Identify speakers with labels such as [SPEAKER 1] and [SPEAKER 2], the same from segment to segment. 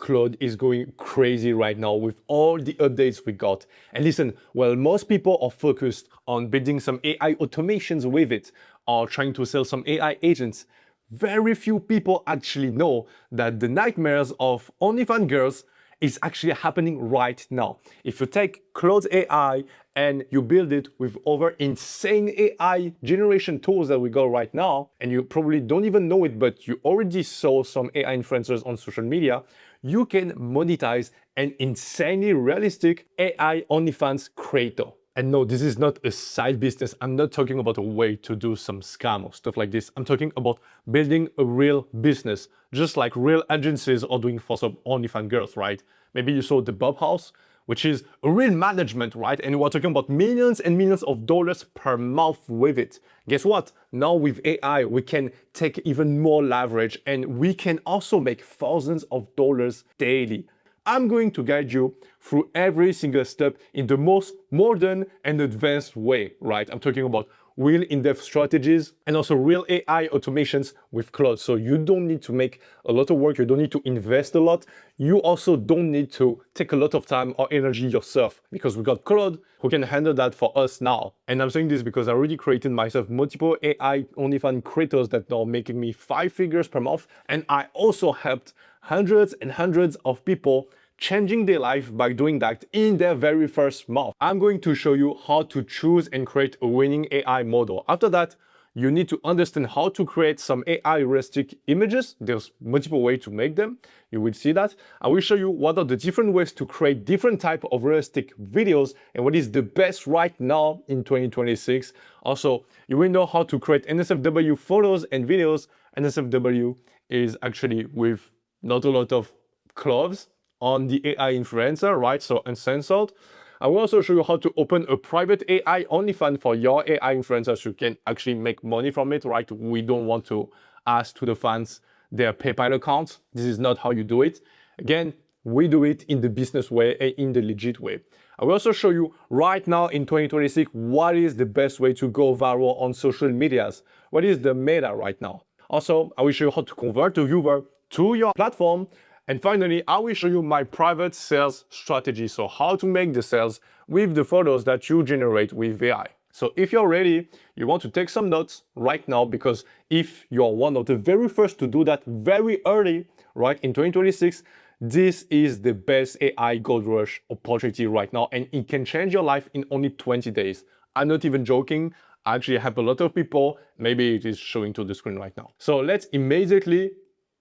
[SPEAKER 1] Claude is going crazy right now with all the updates we got. And listen, while most people are focused on building some AI automations with it, or trying to sell some AI agents, very few people actually know that the nightmares of OnlyFans girls is actually happening right now. If you take Claude AI and you build it with over insane AI generation tools that we got right now, and you probably don't even know it, but you already saw some AI influencers on social media, you can monetize an insanely realistic AI OnlyFans creator. And no, this is not a side business. I'm not talking about a way to do some scam or stuff like this. I'm talking about building a real business, just like real agencies are doing for some OnlyFans girls, right? Maybe you saw the Bob House, which is a real management, right? And we're talking about millions and millions of dollars per month with it. Guess what? Now with AI, we can take even more leverage and we can also make thousands of dollars daily. I'm going to guide you through every single step in the most modern and advanced way, right? I'm talking about real in-depth strategies and also real AI automations with Claude. So you don't need to make a lot of work. You don't need to invest a lot. You also don't need to take a lot of time or energy yourself because we got Claude who can handle that for us now. And I'm saying this because I already created myself multiple AI OnlyFans creators that are making me 5 figures per month. And I also helped hundreds and hundreds of people changing their life by doing that in their very first month. I'm going to show you how to choose and create a winning AI model. After that, you need to understand how to create some AI realistic images. There's multiple ways to make them. You will see that. I will show you what are the different ways to create different type of realistic videos and what is the best right now in 2026. Also, you will know how to create NSFW photos and videos. NSFW is actually with not a lot of clothes on the AI influencer, right? So uncensored. I will also show you how to open a private AI OnlyFans for your AI influencers so you can actually make money from it, right? We don't want to ask to the fans their PayPal accounts. This is not how you do it. Again, we do it in the business way and in the legit way. I will also show you right now in 2026, what is the best way to go viral on social medias? What is the meta right now? Also, I will show you how to convert a viewer to your platform. And finally, I will show you my private sales strategy. So how to make the sales with the photos that you generate with AI. So if you're ready, you want to take some notes right now, because if you're one of the very first to do that very early, right, in 2026, this is the best AI gold rush opportunity right now, and it can change your life in only 20 days. I'm not even joking. I actually have a lot of people. Maybe it is showing to the screen right now. So let's immediately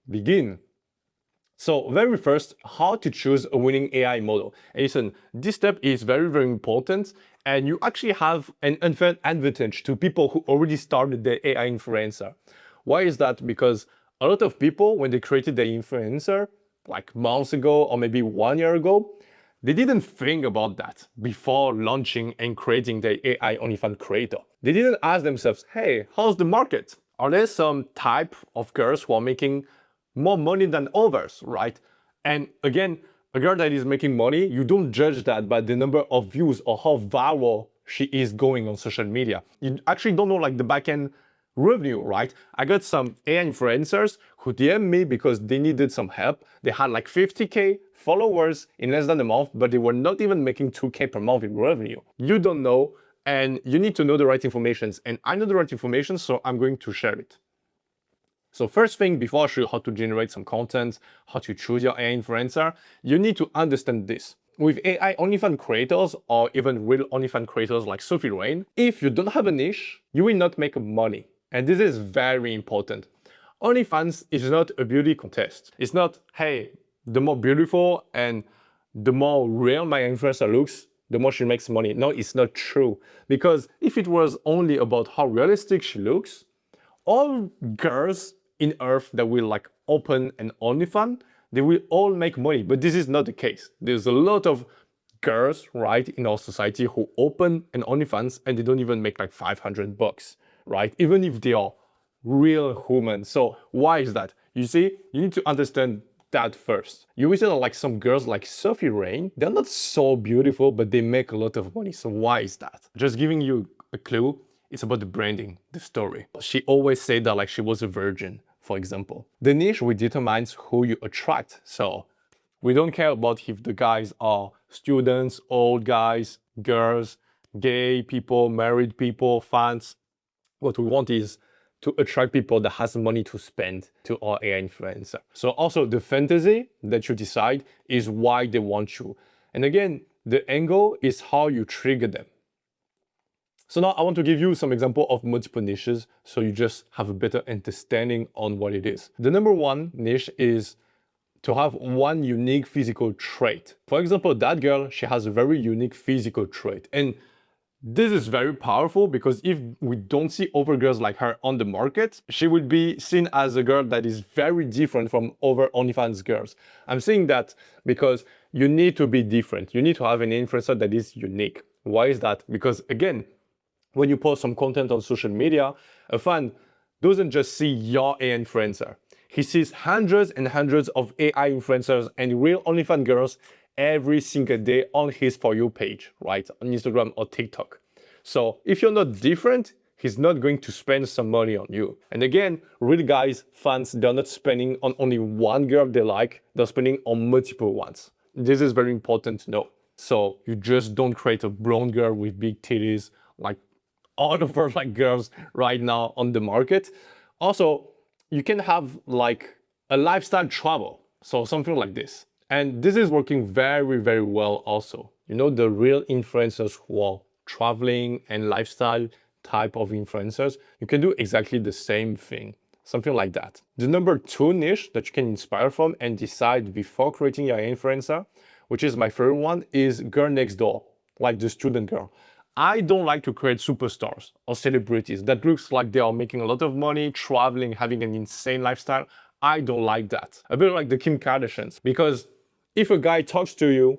[SPEAKER 1] begin. So very first, how to choose a winning AI model. And listen, this step is very, very important. And you actually have an unfair advantage to people who already started their AI influencer. Why is that? Because a lot of people, when they created their influencer, like months ago or maybe 1 year ago, they didn't think about that before launching and creating their AI OnlyFans creator. They didn't ask themselves, hey, how's the market? Are there some type of girls who are making more money than others, right? And again, a girl that is making money, you don't judge that by the number of views or how viral she is going on social media. You actually don't know like the back-end revenue, right? I got some AI influencers who DM me because they needed some help. They had like 50K followers in less than a month, but they were not even making 2K per month in revenue. You don't know, and you need to know the right information. And I know the right information, so I'm going to share it. So first thing, before I show you how to generate some content, how to choose your AI influencer, you need to understand this. With AI OnlyFans creators or even real OnlyFans creators like Sophie Rain, if you don't have a niche, you will not make money. And this is very important. OnlyFans is not a beauty contest. It's not, hey, the more beautiful and the more real my influencer looks, the more she makes money. No, it's not true. Because if it was only about how realistic she looks, all girls in Earth that will like open an OnlyFans, they will all make money. But this is not the case. There's a lot of girls, right, in our society who open an OnlyFans and they don't even make like 500 bucks, right? Even if they are real humans. So why is that? You see, you need to understand that first. You will see that like some girls like Sophie Rain, they're not so beautiful, but they make a lot of money. So why is that? Just giving you a clue. It's about the branding, the story. She always said that like she was a virgin, for example. The niche will determine who you attract. So We don't care about if the guys are students, old guys, girls, gay people, married people, fans. What we want is to attract people that has money to spend to our AI influencer. So also the fantasy that you decide is why they want you. And again, the angle is how you trigger them. So now I want to give you some example of multiple niches so you just have a better understanding on what it is. The number one niche is to have one unique physical trait. For example, that girl, she has a very unique physical trait. And this is very powerful because if we don't see other girls like her on the market, she would be seen as a girl that is very different from other OnlyFans girls. I'm saying that because you need to be different. You need to have an influencer that is unique. Why is that? Because again, when you post some content on social media, a fan doesn't just see your AI influencer. He sees hundreds and hundreds of AI influencers and real OnlyFans girls every single day on his For You page, right? On Instagram or TikTok. So if you're not different, he's not going to spend some money on you. And again, real guys, fans, they're not spending on only one girl they like, they're spending on multiple ones. This is very important to know. So you just don't create a blonde girl with big titties like all of our like girls right now on the market. Also, you can have like a lifestyle travel. So something like this. And this is working very, very well also. You know, the real influencers who are traveling and lifestyle type of influencers, you can do exactly the same thing. Something like that. The number two niche that you can inspire from and decide before creating your influencer, which is my favorite one, is girl next door, like the student girl. I don't like to create superstars or celebrities that looks like they are making a lot of money, traveling, having an insane lifestyle. I don't like that. A bit like the Kim Kardashians, because if a guy talks to you,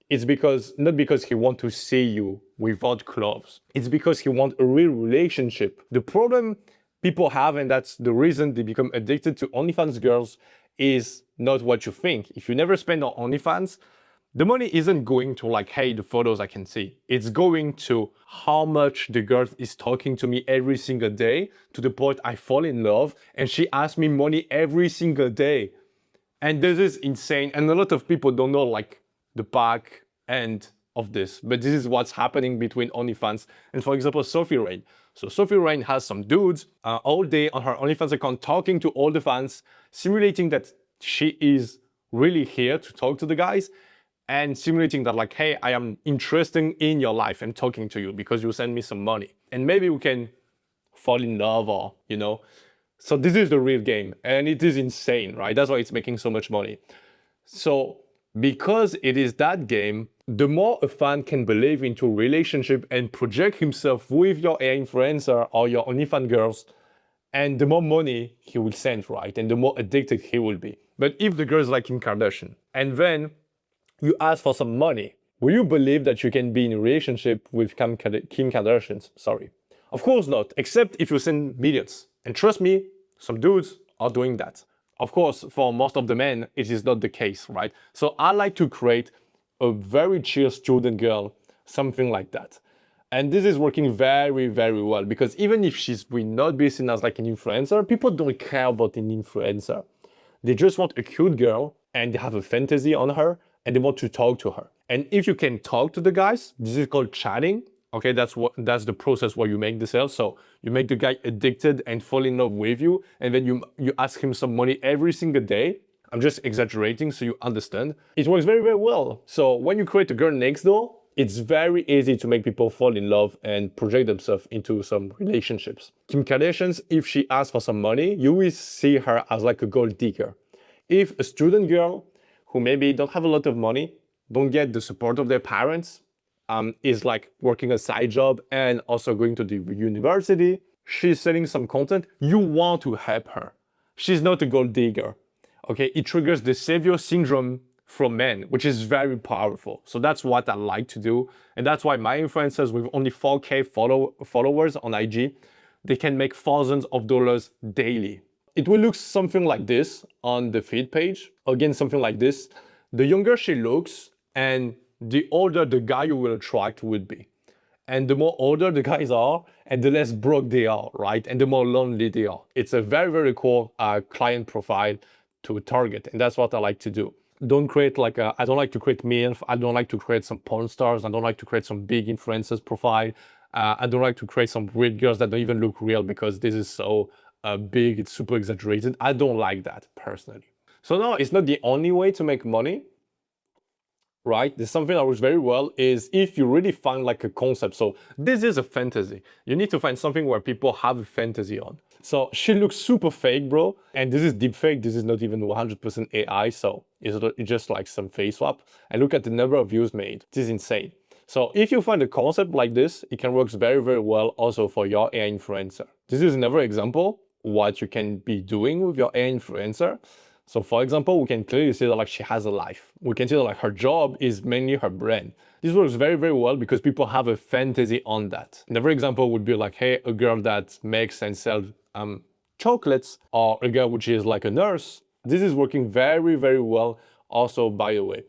[SPEAKER 1] it's because not because he wants to see you without clothes. It's because he wants a real relationship. The problem people have, and that's the reason they become addicted to OnlyFans girls, is not what you think. If you never spend on OnlyFans, the money isn't going to like, hey, the photos I can see. It's going to how much the girl is talking to me every single day to the point I fall in love and she asks me money every single day. And this is insane. And a lot of people don't know like the back end of this, but this is what's happening between OnlyFans and, for example, Sophie Rain. So Sophie Rain has some dudes all day on her OnlyFans account talking to all the fans, simulating that she is really here to talk to the guys and simulating that like, hey, I am interested in your life and talking to you because you send me some money. And maybe we can fall in love or, you know. So this is the real game and it is insane, right? That's why it's making so much money. So because it is that game, the more a fan can believe into a relationship and project himself with your AI influencer or your OnlyFans girls, and the more money he will send, right? And the more addicted he will be. But if the girl is like Kim Kardashian, and then you ask for some money, will you believe that you can be in a relationship with Kim Kardashian? Sorry. Of course not, except if you send millions. And trust me, some dudes are doing that. Of course, for most of the men, it is not the case, right? So I like to create a very chill student girl, something like that. And this is working very, very well because even if she will not be seen as like an influencer, people don't care about an influencer. They just want a cute girl and they have a fantasy on her and they want to talk to her. And if you can talk to the guys, this is called chatting. Okay, that's the process where you make the sale. So you make the guy addicted and fall in love with you, and then you ask him some money every single day. I'm just exaggerating so you understand. It works very, very well. So when you create a girl next door, it's very easy to make people fall in love and project themselves into some relationships. Kim Kardashian, if she asks for some money, you will see her as like a gold digger. If a student girl who maybe don't have a lot of money, don't get the support of their parents, is like working a side job and also going to the university, she's selling some content, you want to help her. She's not a gold digger. Okay, it triggers the savior syndrome from men, which is very powerful. So that's what I like to do. And that's why my influencers with only 4K followers on IG, they can make thousands of dollars daily. It will look something like this on the feed page. Again, something like this. The younger she looks and the older the guy you will attract would be. And the more older the guys are, and the less broke they are, right? And the more lonely they are. It's a very, very cool client profile to target. And that's what I like to do. don't create like I don't like to create MILF. I don't like to create some porn stars. I don't like to create some big influencers profile. I don't like to create some weird girls that don't even look real because this is so big, it's super exaggerated. I don't like that personally. So no, it's not the only way to make money, right? There's something that works very well is if you really find like a concept. So this is a fantasy. You need to find something where people have a fantasy on. So she looks super fake, bro. And this is deep fake. This is not even 100% AI. So it's just like some face swap. And look at the number of views made. This is insane. So if you find a concept like this, it can work very, very well also for your AI influencer. This is another example what you can be doing with your AI influencer. So for example, we can clearly see that like she has a life. We can see that like her job is mainly her brand. This works very, very well because people have a fantasy on that. Another example would be like, hey, a girl that makes and sells chocolates, or a girl which is like a nurse. This is working very, very well also, by the way.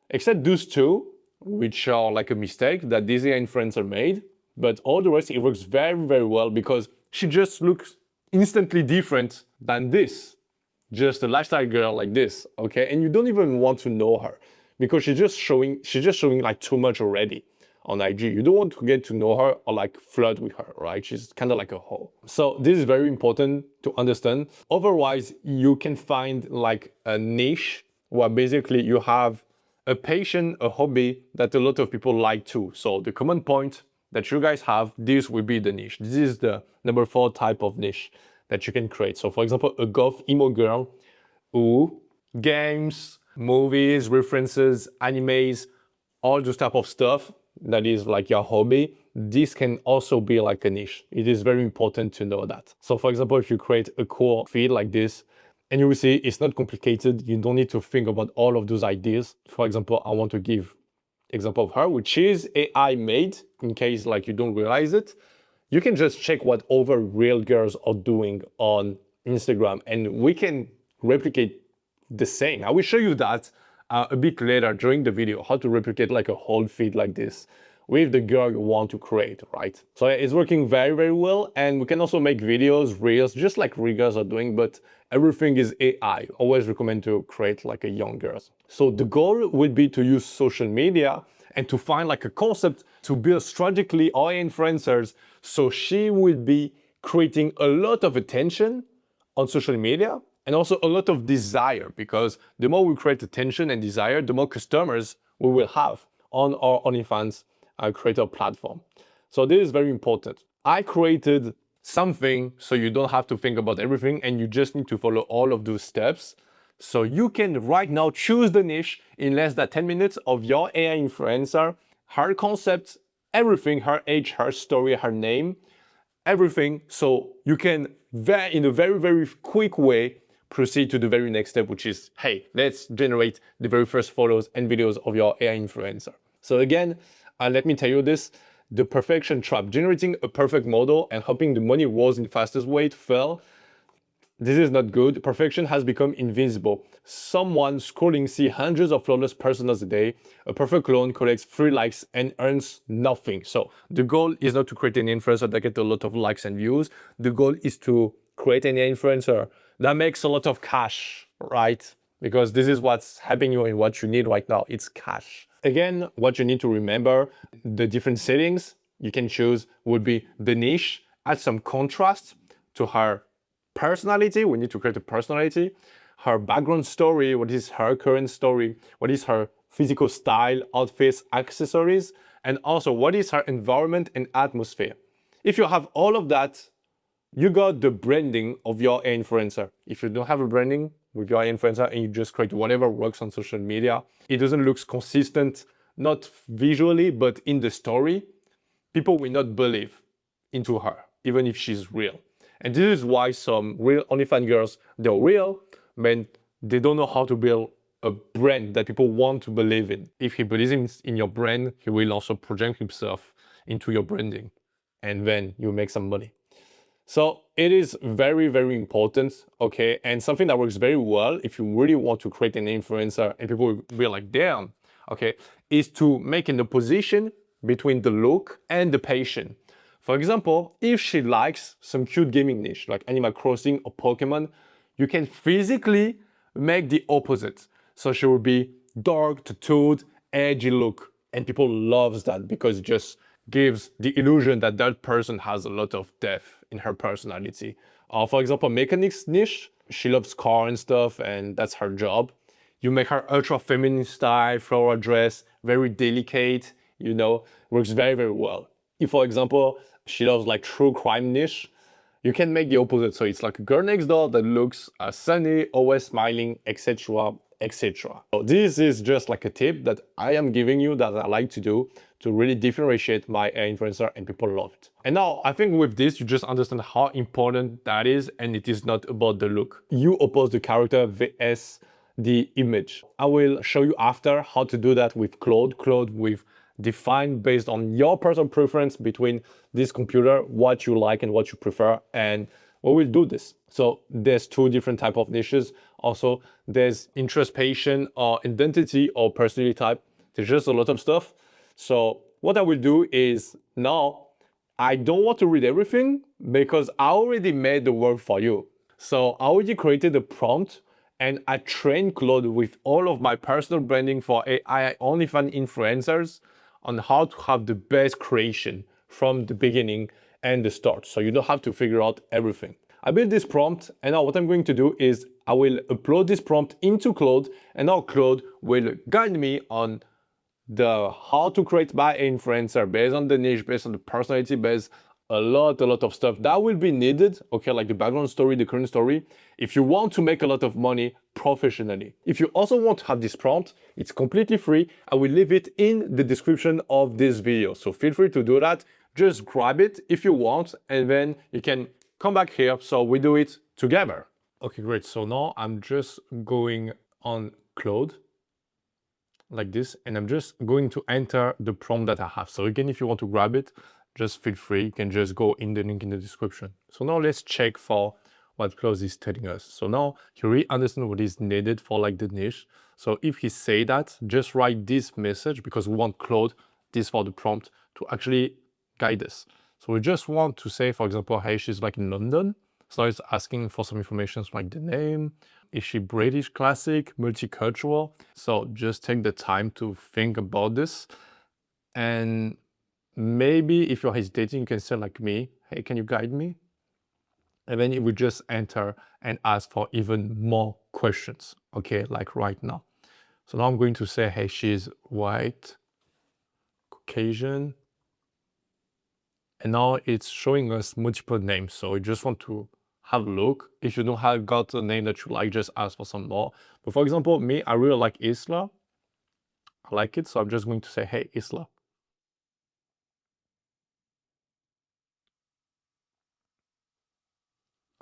[SPEAKER 1] Except those two, which are like a mistake that this AI influencer made, but all the rest, it works very, very well because she just looks instantly different than this. Just a lifestyle girl like this, okay? And you don't even want to know her because she's just showing like too much already on IG. You don't want to get to know her or like flirt with her, right? She's kind of like a hoe. So this is very important to understand. Otherwise, you can find like a niche where basically you have a passion, a hobby that a lot of people like too. So the common point that you guys have, this will be the niche. This is the number 4 type of niche that you can create. So for example, a goth emo girl who games, movies, references, animes, all this type of stuff that is like your hobby, this can also be like a niche. It is very important to know that. So for example, if you create a cool feed like this, and you will see it's not complicated. You don't need to think about all of those ideas. For example, I want to give example of her, which is AI made, in case like you don't realize it. You can just check what other real girls are doing on Instagram, and we can replicate the same. I will show you that a bit later during the video, how to replicate like a whole feed like this with the girl you want to create, right? So it's working very, very well. And we can also make videos, reels, just like real girls are doing, but everything is AI. Always recommend to create like a young girls. So the goal would be to use social media and to find like a concept to build strategically our influencers. So she will be creating a lot of attention on social media and also a lot of desire, because the more we create attention and desire, the more customers we will have on our OnlyFans creator platform. So this is very important. I created something so you don't have to think about everything and you just need to follow all of those steps. So you can right now choose the niche in less than 10 minutes of your AI influencer, her concept, everything, her age, her story, her name, everything. So you can in a very, very quick way proceed to the very next step, which is, hey, let's generate the very first photos and videos of your AI influencer. So again, let me tell you this, the perfection trap, generating a perfect model and hoping the money rolls in the fastest way to fail. This is not good. Perfection has become invisible. Someone scrolling see hundreds of flawless personas a day. A perfect clone collects 3 likes and earns nothing. So the goal is not to create an influencer that gets a lot of likes and views. The goal is to create an influencer that makes a lot of cash, right? Because this is what's happening and what you need right now. It's cash. Again, what you need to remember, the different settings you can choose would be the niche, add some contrast to her personality. We need to create a personality. Her background story, what is her current story, what is her physical style, outfits, accessories, and also what is her environment and atmosphere. If you have all of that, you got the branding of your influencer. If you don't have a branding with your influencer and you just create whatever works on social media, it doesn't look consistent, not visually, but in the story, people will not believe into her, even if she's real. And this is why some real OnlyFans girls, they're real, but they don't know how to build a brand that people want to believe in. If he believes in your brand, he will also project himself into your branding, and then you make some money. So it is very, very important, okay? And something that works very well if you really want to create an influencer and people will be like, damn, okay, is to make an opposition between the look and the passion. For example, if she likes some cute gaming niche like Animal Crossing or Pokemon, you can physically make the opposite. So she will be dark, tattooed, edgy look. And people loves that because it just gives the illusion that that person has a lot of depth in her personality. For example, mechanics niche, she loves car and stuff, and that's her job. You make her ultra feminine style, floral dress, very delicate, works very, very well. If, for example, she loves like true crime niche, you can make the opposite. So it's like a girl next door that looks sunny, always smiling, etc., etc. So this is just like a tip that I am giving you that I like to do to really differentiate my influencer, and people love it. And now I think with this, you just understand how important that is, and it is not about the look. You oppose the character vs the image. I will show you after how to do that with Claude. Claude with define based on your personal preference between this computer, what you like and what you prefer, and we will do this. So there's two different type of niches. Also, there's introspection or identity or personality type. There's just a lot of stuff. So what I will do is now I don't want to read everything because I already made the work for you. So I already created a prompt and I trained Claude with all of my personal branding for AI OnlyFans influencers on how to have the best creation from the beginning and the start. So you don't have to figure out everything. I built this prompt, and now what I'm going to do is I will upload this prompt into Claude, and now Claude will guide me on the how to create my influencer based on the niche, based on the personality, based a lot of stuff that will be needed, okay, like the background story, the current story, if you want to make a lot of money professionally. If you also want to have this prompt, it's completely free. I will leave it in the description of this video, so feel free to do that. Just grab it if you want, and then you can come back here so we do it together. Okay, great. So now I'm just going on Claude like this, and I'm just going to enter the prompt that I have. So again, if you want to grab it, just feel free. You can just go in the link in the description. So now let's check for what Claude is telling us. So now you really understand what is needed for like the niche. So if he say that, just write this message because we want Claude, this for the prompt, to actually guide us. So we just want to say, for example, hey, she's like in London. So it's asking for some information like the name. Is she British, classic, multicultural? So just take the time to think about this. And maybe if you're hesitating, you can say like me, hey, can you guide me? And then it would just enter and ask for even more questions, okay, like right now. So now I'm going to say, hey, she's white, Caucasian. And now it's showing us multiple names. So we just want to have a look. If you don't have got a name that you like, just ask for some more. But for example, me, I really like Isla. I like it. So I'm just going to say, hey, Isla.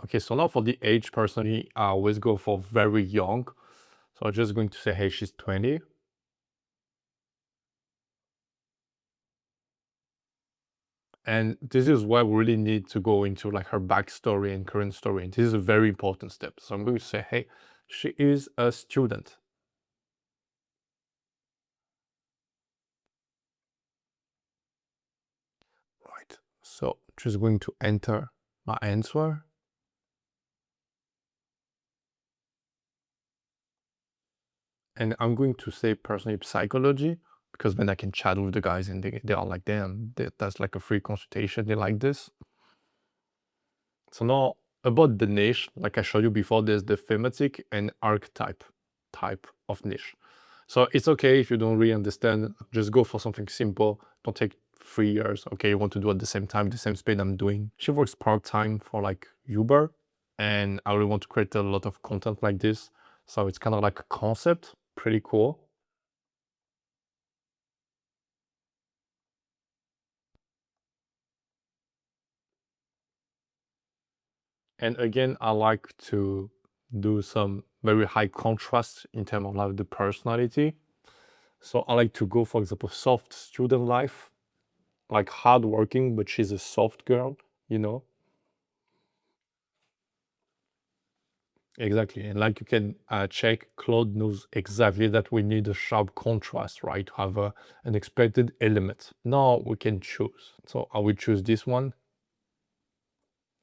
[SPEAKER 1] Okay, so now for the age, personally, I always go for very young. So I'm just going to say, hey, she's 20. And this is why we really need to go into like her backstory and current story. And this is a very important step. So I'm going to say, hey, she is a student. Right. So just going to enter my answer. And I'm going to say personally psychology, because then I can chat with the guys and they are like, damn, that's like a free consultation. They like this. So now about the niche, like I showed you before, there's the thematic and archetype type of niche. So it's okay if you don't really understand, just go for something simple. Don't take 3 years. Okay, you want to do at the same time, the same speed I'm doing. She works part-time for like Uber, and I really want to create a lot of content like this. So it's kind of like a concept, pretty cool. And again, I like to do some very high contrast in terms of like the personality. So I like to go, for example, soft student life, like hardworking, but she's a soft girl, you know? Exactly. And like you can check, Claude knows exactly that we need a sharp contrast, right? To have an expected element. Now we can choose. So I will choose this one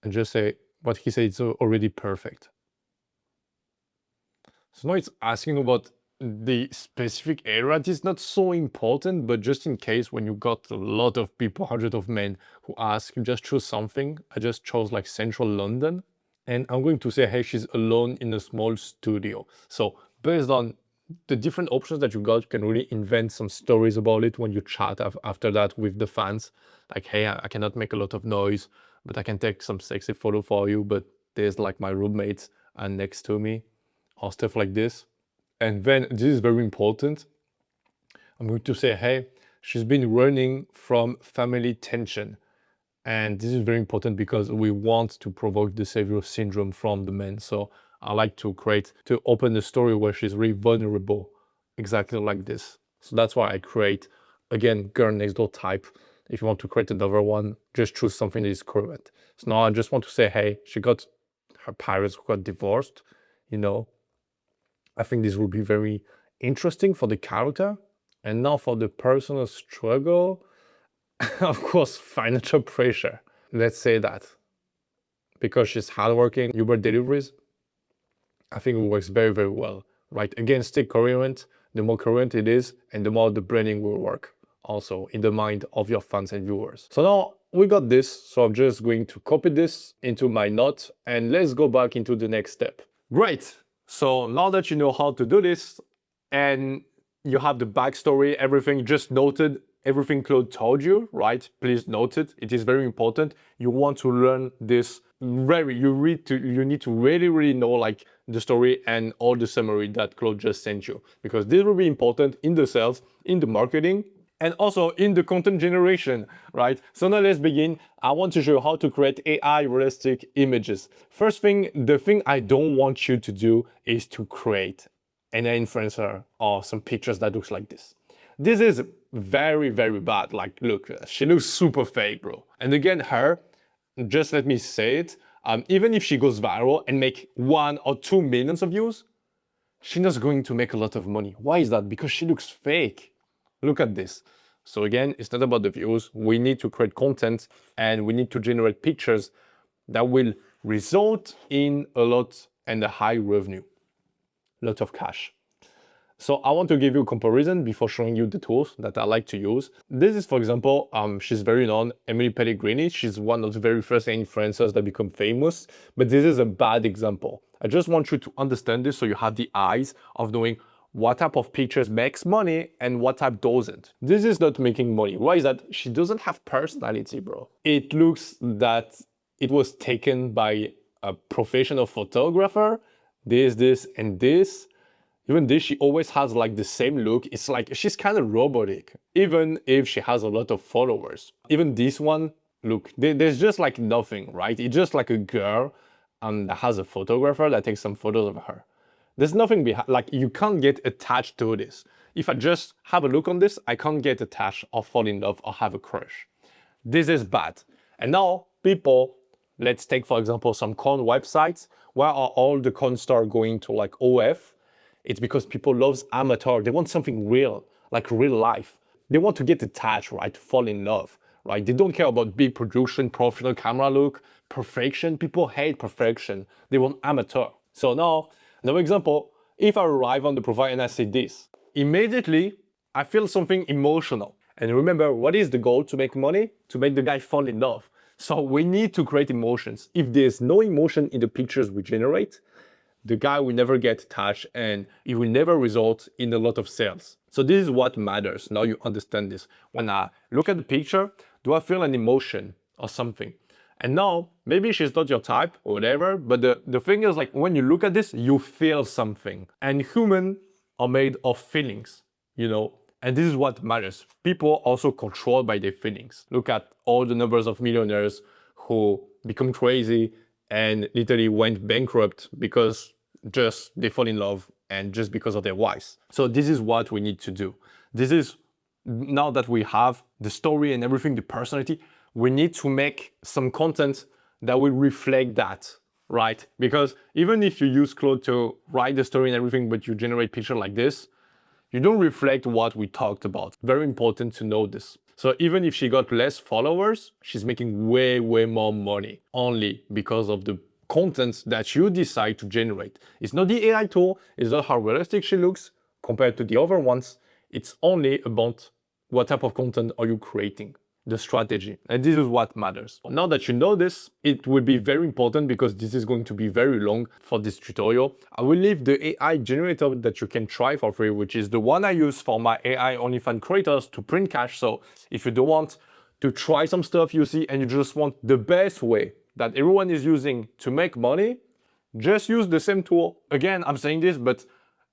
[SPEAKER 1] and just say what he said is already perfect. So now it's asking about the specific area, it is not so important, but just in case when you got a lot of people, hundreds of men who ask, you just choose something. I just chose like central London. And I'm going to say, hey, she's alone in a small studio. So based on the different options that you got, you can really invent some stories about it when you chat after that with the fans. Like, hey, I cannot make a lot of noise, but I can take some sexy photo for you, but there's like my roommates are next to me, or stuff like this. And then this is very important. I'm going to say, hey, she's been running from family tension. And this is very important because we want to provoke the savior syndrome from the men. So I like to open the story where she's really vulnerable, exactly like this. So that's why I create, again, girl next door type. If you want to create another one, just choose something that is current. So now I just want to say, hey, her parents got divorced, you know. I think this will be very interesting for the character. And now for the personal struggle, of course, financial pressure. Let's say that. Because she's hardworking, Uber deliveries, I think it works very, very well, right? Again, stay coherent. The more coherent it is, and the more the branding will work also in the mind of your fans and viewers. So now we got this. So I'm just going to copy this into my note and let's go back into the next step. Great. So now that you know how to do this and you have the backstory, everything just noted, everything Claude told you, right? Please note it. It is very important. You want to learn this you need to really know like the story and all the summary that Claude just sent you, because this will be important in the sales, in the marketing, and also in the content generation, right? So now let's begin. I want to show you how to create AI realistic images. First thing, the thing I don't want you to do is to create an influencer or some pictures that looks like this. This is very, very bad. Like, look, she looks super fake, bro. And again, just let me say it, even if she goes viral and make 1 or 2 millions of views, she's not going to make a lot of money. Why is that? Because she looks fake. Look at this. So again, it's not about the views. We need to create content and we need to generate pictures that will result in a lot and a high revenue, a lot of cash. So I want to give you a comparison before showing you the tools that I like to use. This is, for example, she's very known, Emily Pellegrini. She's one of the very first influencers that become famous, but this is a bad example. I just want you to understand this so you have the eyes of knowing what type of pictures makes money and what type doesn't. This is not making money. Why is that? She doesn't have personality, bro. It looks that it was taken by a professional photographer, this, and this. Even this, she always has like the same look. It's like she's kind of robotic, even if she has a lot of followers. Even this one, look, there's just like nothing, right? It's just like a girl that has a photographer that takes some photos of her. There's nothing behind, like you can't get attached to this. If I just have a look on this, I can't get attached or fall in love or have a crush. This is bad. And now people, let's take for example some con websites. Where are all the con stars going to like OF? It's because people love amateur. They want something real, like real life. They want to get attached, right? Fall in love, right? They don't care about big production, professional camera look, perfection. People hate perfection. They want amateur. So now, another example, if I arrive on the profile and I see this, immediately I feel something emotional. And remember, what is the goal to make money? To make the guy fall in love. So we need to create emotions. If there's no emotion in the pictures we generate, the guy will never get attached and it will never result in a lot of sales. So this is what matters. Now you understand this. When I look at the picture, do I feel an emotion or something? And now, maybe she's not your type or whatever, but the thing is like when you look at this, you feel something. And humans are made of feelings, you know, and this is what matters. People are also controlled by their feelings. Look at all the numbers of millionaires who become crazy and literally went bankrupt because just they fall in love and just because of their wives. So this is what we need to do. This is, now that we have the story and everything, the personality, we need to make some content that will reflect that, right? Because even if you use Claude to write the story and everything, but you generate picture like this, you don't reflect what we talked about. Very important to know this. So even if she got less followers, she's making way more money only because of the content that you decide to generate. It's not the AI tool, it's not how realistic she looks, compared to the other ones, it's only about what type of content are you creating, the strategy. And this is what matters. Now that you know this, it will be very important because this is going to be very long for this tutorial. I will leave the AI generator that you can try for free, which is the one I use for my AI OnlyFans creators to print cash. So if you don't want to try some stuff you see and you just want the best way that everyone is using to make money, just use the same tool. Again, I'm saying this, but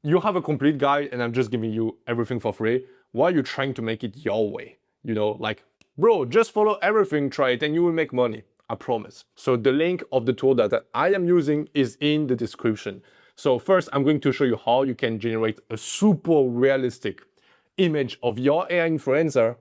[SPEAKER 1] you have a complete guide and I'm just giving you everything for free while you're trying to make it your way. You know, like, bro, just follow everything, try it, and you will make money. I promise. So the link of the tool that I am using is in the description. So first, I'm going to show you how you can generate a super realistic image of your AI influencer.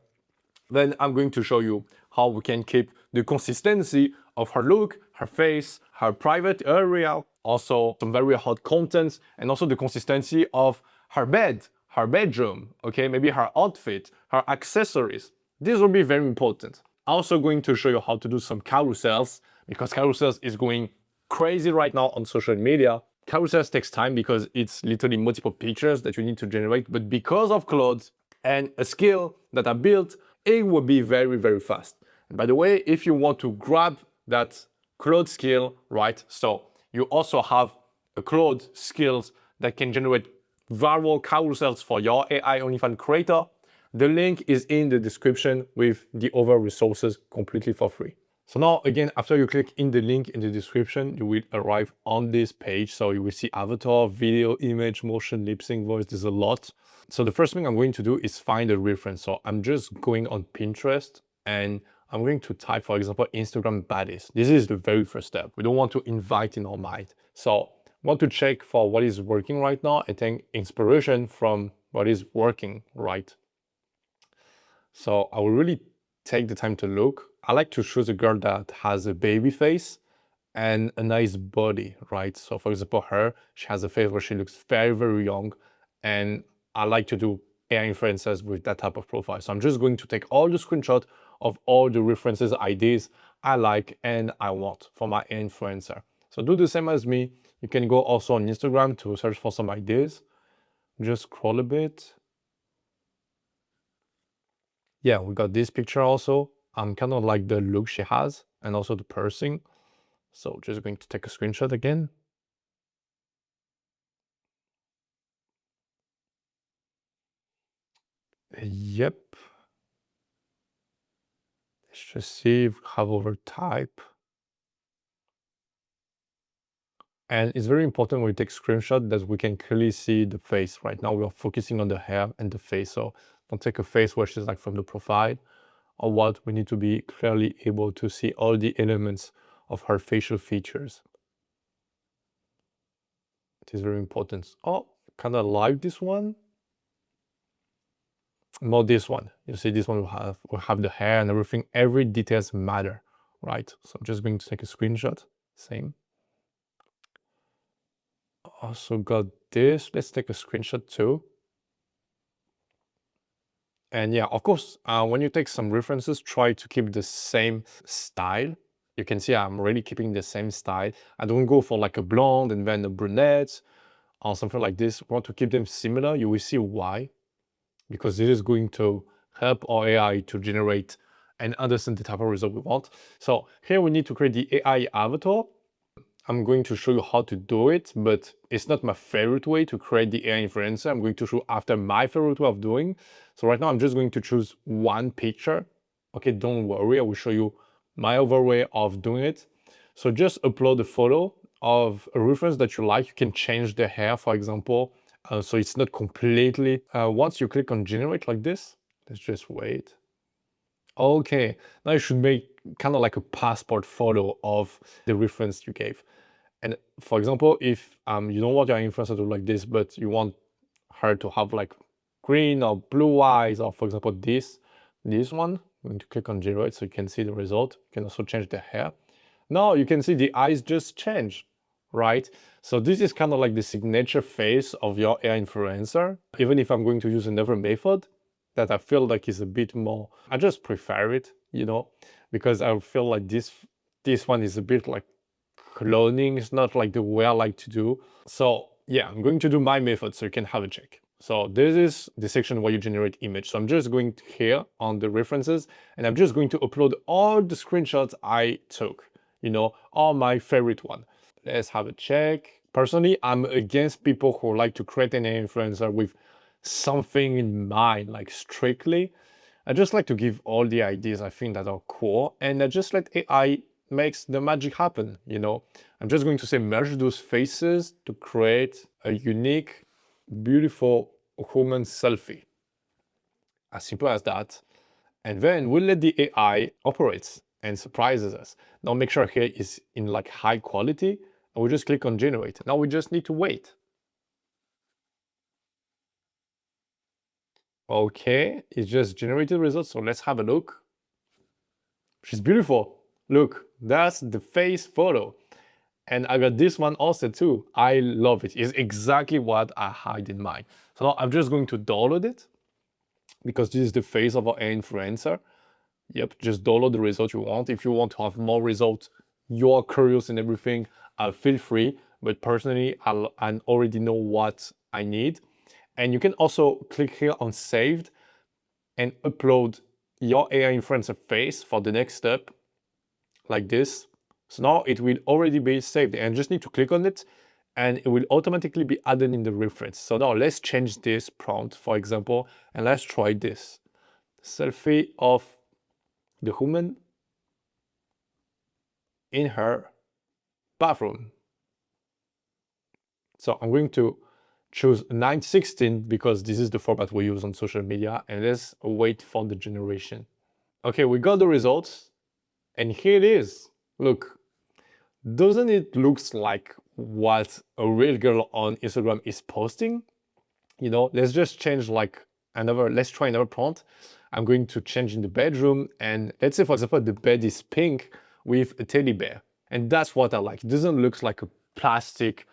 [SPEAKER 1] Then I'm going to show you how we can keep the consistency of her look, her face, her private area, also some very hot contents, and also the consistency of her bed, her bedroom, okay, maybe her outfit, her accessories. This will be very important. Also going to show you how to do some carousels, because carousels is going crazy right now on social media. Carousels takes time because it's literally multiple pictures that you need to generate, but because of Claude and a skill that I built, it will be very, very fast. And by the way, if you want to grab that Claude skill, right? So you also have a Claude skills that can generate viral carousels for your AI OnlyFans creator. The link is in the description with the other resources completely for free. So now, again, after you click in the link in the description, you will arrive on this page. So you will see avatar, video, image, motion, lip sync, voice. There's a lot. So the first thing I'm going to do is find a reference. So I'm just going on Pinterest and I'm going to type, for example, Instagram baddies. This is the very first step. We don't want to invite in our mind. So I want to check for what is working right now and take inspiration from what is working right. So I will really take the time to look. I like to choose a girl that has a baby face and a nice body, right? So for example, she has a face where she looks very, very young. And I like to do AI influencers with that type of profile. So I'm just going to take all the screenshots of all the references, ideas I like and I want for my AI influencer. So do the same as me. You can go also on Instagram to search for some ideas. Just scroll a bit. Yeah, we got this picture also. I'm kind of like the look she has and also the pursing. So just going to take a screenshot again. Yep. Let's just see if we have our type. And it's very important when we take screenshot that we can clearly see the face. Right now we are focusing on the hair and the face. So don't take a face where she's like from the profile or what. We need to be clearly able to see all the elements of her facial features. It is very important. Oh, kind of like this one. More this one. You see this one will have the hair and everything. Every details matter, right? So I'm just going to take a screenshot. Same. Also got this. Let's take a screenshot too. And yeah, of course, when you take some references, try to keep the same style. You can see I'm really keeping the same style. I don't go for like a blonde and then a brunette or something like this. I want to keep them similar. You will see why. Because this is going to help our AI to generate and understand the type of result we want. So here we need to create the AI avatar. I'm going to show you how to do it, but it's not my favorite way to create the AI influencer. I'm going to show after my favorite way of doing. So right now I'm just going to choose one picture. Okay, don't worry, I will show you my other way of doing it. So just upload a photo of a reference that you like. You can change the hair, for example, so it's not completely. Once you click on generate like this, let's just wait. Okay, now you should make kind of like a passport photo of the reference you gave. And for example, if you don't want your influencer to look like this, but you want her to have like green or blue eyes, or for example, this one, I'm going to click on generate so you can see the result. You can also change the hair. Now you can see the eyes just change, right? So this is kind of like the signature face of your AI influencer. Even if I'm going to use another method that I feel like is a bit more, I just prefer it, you know, because I feel like this one is a bit like cloning. It's not like the way I like to do. So yeah, I'm going to do my method so you can have a check. So this is the section where you generate image. So I'm just going here on the references, and I'm just going to upload all the screenshots I took, all my favorite one. Let's have a check. Personally, I'm against people who like to create an influencer with something in mind, like strictly. I just like to give all the ideas I think that are cool, and I just let AI makes the magic happen. I'm just going to say merge those faces to create a unique, beautiful human selfie. As simple as that. And then we'll let the AI operate and surprises us. Now make sure here is in like high quality, and we just click on generate. Now we just need to wait. Okay, it just generated results, so let's have a look. She's beautiful. Look, that's the face photo. And I got this one also too. I love it. It's exactly what I had in mind. So now I'm just going to download it because this is the face of our influencer. Yep, just download the result you want. If you want to have more results, you're curious and everything, feel free. But personally, I already know what I need. And you can also click here on saved and upload your AI influencer face for the next step, like this. So now it will already be saved, and just need to click on it and it will automatically be added in the reference. So now let's change this prompt, for example, and let's try this. Selfie of the woman in her bathroom. So I'm going to choose 916 because this is the format we use on social media, and let's wait for the generation. Okay, we got the results, and here it is. Look, doesn't it looks like what a real girl on Instagram is posting? Let's just change let's try another prompt. I'm going to change in the bedroom, and let's say, for example, the bed is pink with a teddy bear. And that's what I like. It doesn't look like a plastic,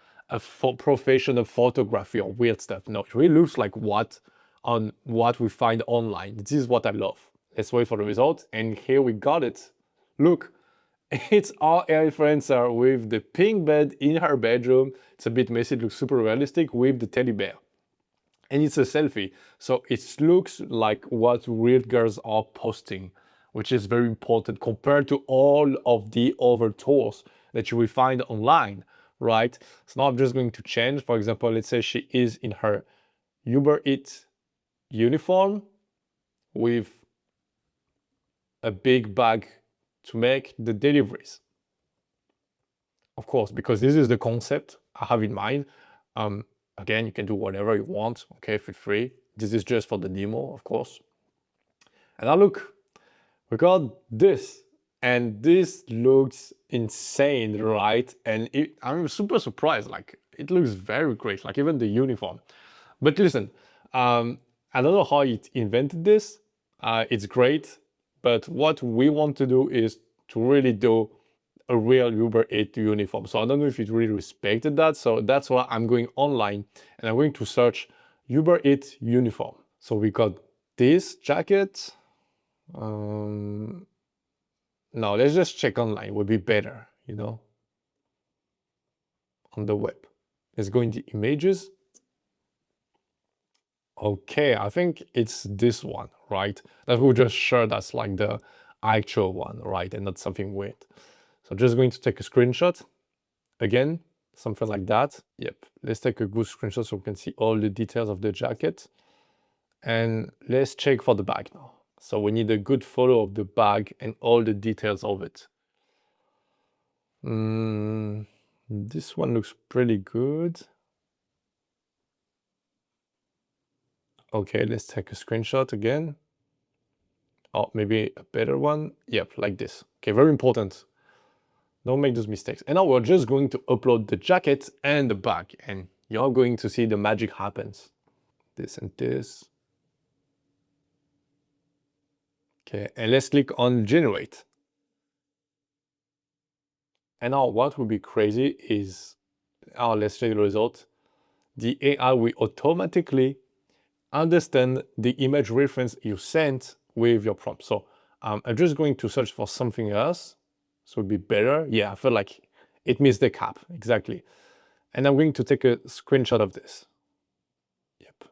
[SPEAKER 1] professional photography or weird stuff. No, it really looks like what we find online. This is what I love. Let's wait for the result. And here we got it. Look, it's our influencer with the pink bed in her bedroom. It's a bit messy, it looks super realistic with the teddy bear. And it's a selfie. So it looks like what real girls are posting, which is very important compared to all of the other tools that you will find online, right? So now I'm just going to change. For example, let's say she is in her Uber Eats uniform with a big bag to make the deliveries. Of course, because this is the concept I have in mind. Again, you can do whatever you want, okay, feel free. This is just for the demo, of course. And now look, we got this, and this looks insane, right? And I'm super surprised, like it looks very great, like even the uniform. But listen, I don't know how it invented this. It's great, but what we want to do is to really do a real Uber Eats uniform. So I don't know if it really respected that. So that's why I'm going online and I'm going to search Uber Eats uniform. So we got this jacket. No, let's just check online. It would be better, on the web. Let's go into images. Okay, I think it's this one, right? That will just show that's like the actual one, right? And not something weird. So I'm just going to take a screenshot. Again, something like that. Yep, let's take a good screenshot so we can see all the details of the jacket. And let's check for the bag now. So we need a good photo of the bag and all the details of it. This one looks pretty good. Okay, let's take a screenshot again. Oh, maybe a better one. Yep, like this. Okay, very important. Don't make those mistakes. And now we're just going to upload the jacket and the bag, and you're going to see the magic happens. This and this. Okay, and let's click on generate. And now what would be crazy is, let's check the result. The AI will automatically understand the image reference you sent with your prompt. So I'm just going to search for something else. So it'd be better. Yeah, I feel like it missed the cap, exactly. And I'm going to take a screenshot of this. Yep.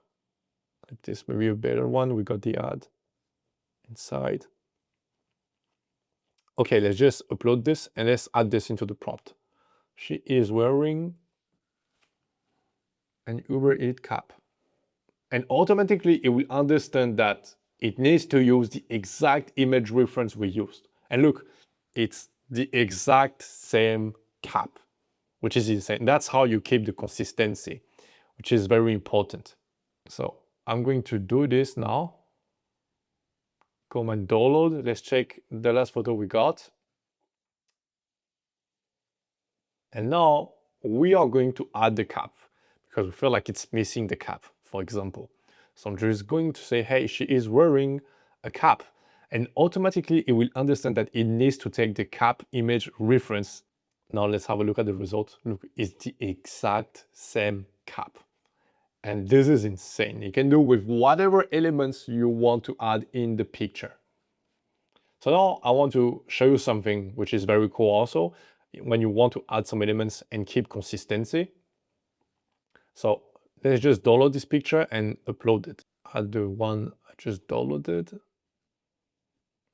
[SPEAKER 1] like this, maybe a better one. We got the ad inside. Okay, let's just upload this and let's add this into the prompt. She is wearing an Uber Eats cap. And automatically it will understand that it needs to use the exact image reference we used. And look, it's the exact same cap, which is insane. That's how you keep the consistency, which is very important. So I'm going to do this now. Command download. Let's check the last photo we got. And now we are going to add the cap because we feel like it's missing the cap, for example. So I'm just going to say, hey, she is wearing a cap. And automatically it will understand that it needs to take the cap image reference. Now let's have a look at the result. Look, it's the exact same cap. And this is insane. You can do with whatever elements you want to add in the picture. So now I want to show you something which is very cool also when you want to add some elements and keep consistency. So let's just download this picture and upload it. Add the one I just downloaded.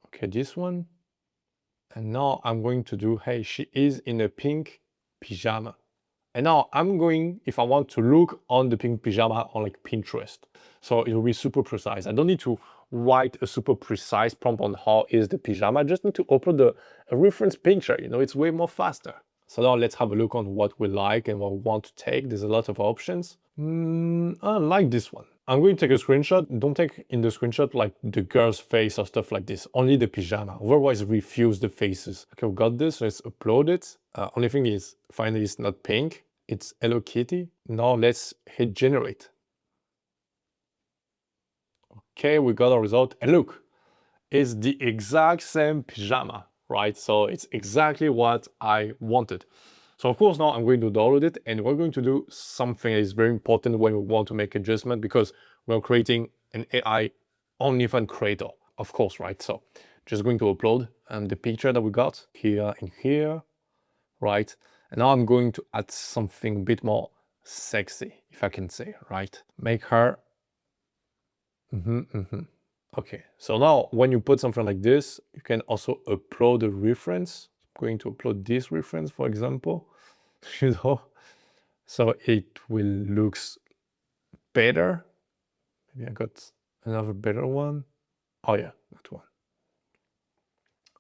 [SPEAKER 1] Okay, this one. And now I'm going to do, hey, she is in a pink pyjama. And now I'm going, if I want to look on the pink pyjama on like Pinterest. So it will be super precise. I don't need to write a super precise prompt on how is the pyjama. I just need to upload a reference picture. You know, it's way more faster. So now let's have a look on what we like and what we want to take. There's a lot of options. I like this one. I'm going to take a screenshot. Don't take in the screenshot like the girl's face or stuff like this. Only the pyjama. Otherwise, refuse the faces. Okay, we got this. Let's upload it. Only thing is, finally, it's not pink. It's Hello Kitty. Now let's hit generate. Okay, we got our result. And look, it's the exact same pyjama, right? So it's exactly what I wanted. So of course now I'm going to download it and we're going to do something that is very important when we want to make adjustment because we're creating an AI OnlyFans creator, of course, right? So just going to upload the picture that we got here and here, right? And now I'm going to add something a bit more sexy, if I can say, right? Make her, Okay, so now when you put something like this, you can also upload a reference. I'm going to upload this reference, for example, you know, so it will look better. Maybe I got another better one. Oh yeah, that one.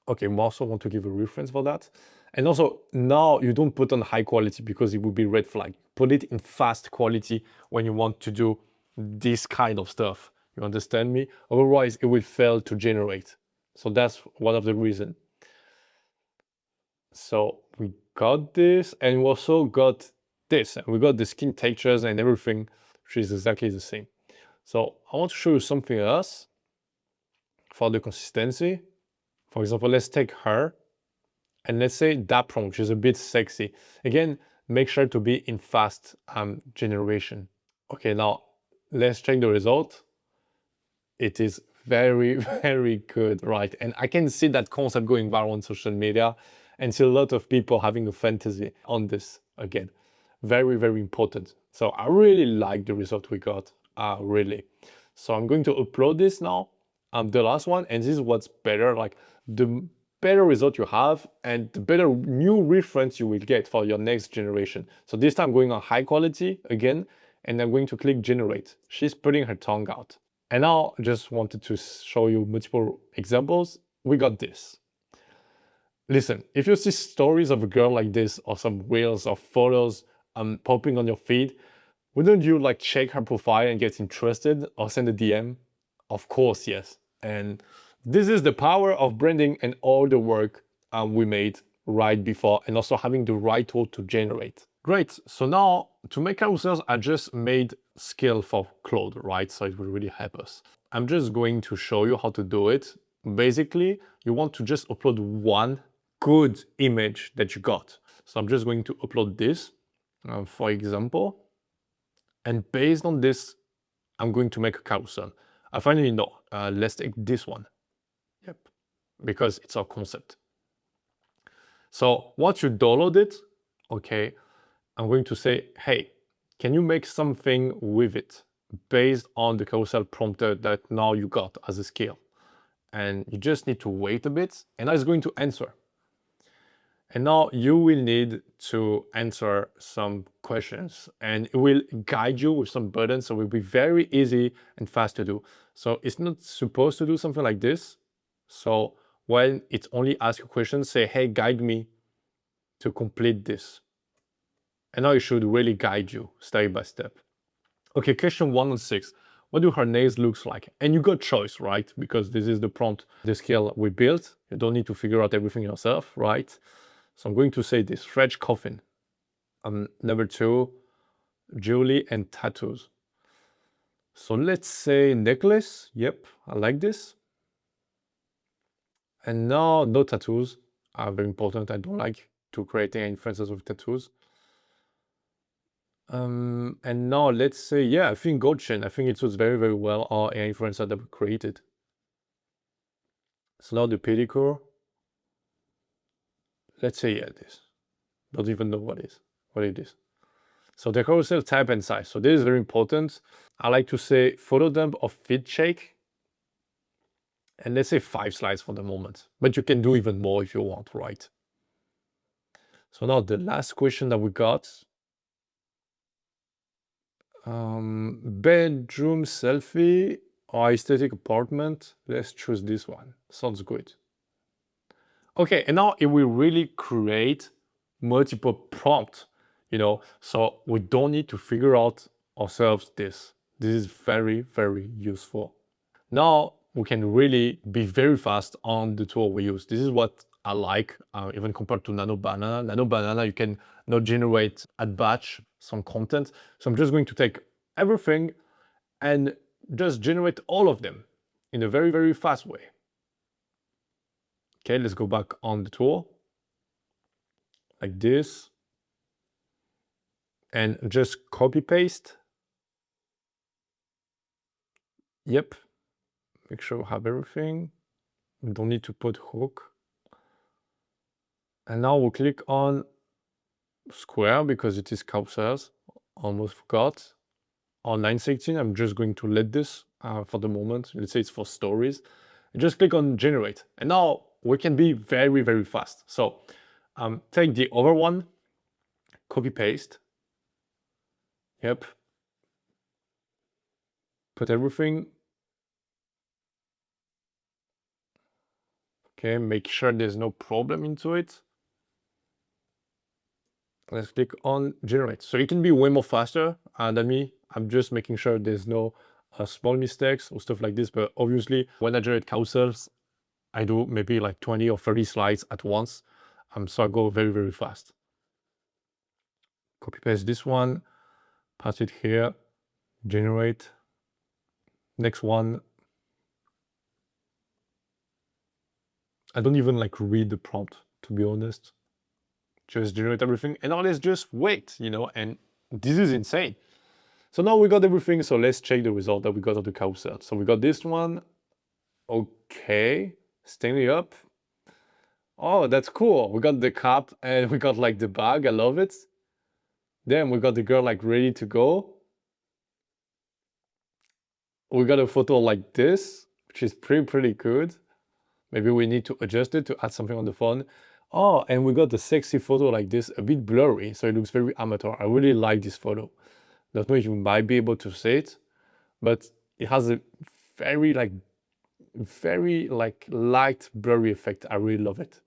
[SPEAKER 1] Okay, we also want to give a reference for that. And also now you don't put on high quality because it would be red flag. Put it in fast quality when you want to do this kind of stuff. You understand me? Otherwise it will fail to generate. So that's one of the reasons. So we got this and we also got this. We got the skin textures and everything, which is exactly the same. So I want to show you something else for the consistency. For example, let's take her and let's say that prompt, which is a bit sexy. Again, make sure to be in fast generation. Okay, now let's check the result. It is very, very good, right? And I can see that concept going viral on social media and see a lot of people having a fantasy on this again. Very, very important. So I really like the result we got, really. So I'm going to upload this now, the last one, and this is what's better, like the better result you have and the better new reference you will get for your next generation. So this time I'm going on high quality again, and I'm going to click generate. She's putting her tongue out. And now I just wanted to show you multiple examples. We got this. Listen, if you see stories of a girl like this or some reels or photos popping on your feed, wouldn't you like check her profile and get interested or send a DM? Of course, yes. And this is the power of branding and all the work we made right before and also having the right tool to generate. Great, so now to make carousels, I just made skill for Claude, right? So it will really help us. I'm just going to show you how to do it. Basically, you want to just upload one good image that you got. So I'm just going to upload this, for example, and based on this, I'm going to make a carousel. I finally know, let's take this one. Yep, because it's our concept. So once you download it, okay, I'm going to say, hey, can you make something with it? based on the carousel prompter that now you got as a skill. And you just need to wait a bit, and now it's going to answer. And now you will need to answer some questions, and it will guide you with some buttons, so it will be very easy and fast to do. So it's not supposed to do something like this. So when it only asks you questions, say, hey, guide me to complete this. And now it should really guide you step by step. Okay, question 106. What do her nails looks like? And you got choice, right? Because this is the prompt, the skill we built. You don't need to figure out everything yourself, right? So I'm going to say this, French coffin. Number 2, jewelry and tattoos. So let's say necklace. Yep, I like this. And now no tattoos are very important. I don't like to create any influencers with tattoos. And now let's say, yeah, I think gold chain. I think it suits very, very well our AI influencer that we created. So now the pedicure. Let's say, yeah, this. Don't even know what it is. So the carousel type and size. So this is very important. I like to say photo dump of feed shake. And let's say 5 slides for the moment. But you can do even more if you want, right? So now the last question that we got. Bedroom selfie or aesthetic apartment. Let's choose this one. Sounds good. Okay, and now it will really create multiple prompts, so we don't need to figure out ourselves this. This is very, very useful. Now we can really be very fast on the tool we use. This is what I like, even compared to Nano Banana. Nano Banana, you can now generate at batch some content. So I'm just going to take everything and just generate all of them in a very, very fast way. Okay, let's go back on the tool like this and just copy paste. Yep, make sure we have everything. We don't need to put hook. And now we'll click on square because it is carousels. Almost forgot. On 916, I'm just going to let this for the moment. Let's say it's for stories. And just click on generate. And now we can be very, very fast. So take the other one, copy paste. Yep. Put everything. Okay, make sure there's no problem into it. Let's click on generate. So you can be way more faster than me. I'm just making sure there's no small mistakes or stuff like this. But obviously, when I generate carousels, I do maybe like 20 or 30 slides at once. So I go very, very fast. Copy paste this one, pass it here, generate. Next one. I don't even like read the prompt, to be honest. Just generate everything. And now let's just wait, and this is insane. So now we got everything. So let's check the result that we got of the carousel. So we got this one. Okay, standing up. Oh, that's cool. We got the cap and we got like the bag. I love it. Then we got the girl like ready to go. We got a photo like this, which is pretty good. Maybe we need to adjust it to add something on the phone. Oh, and we got the sexy photo like this, a bit blurry, so it looks very amateur. I really like this photo. Don't know if you might be able to see it, but it has a very light blurry effect. I really love it.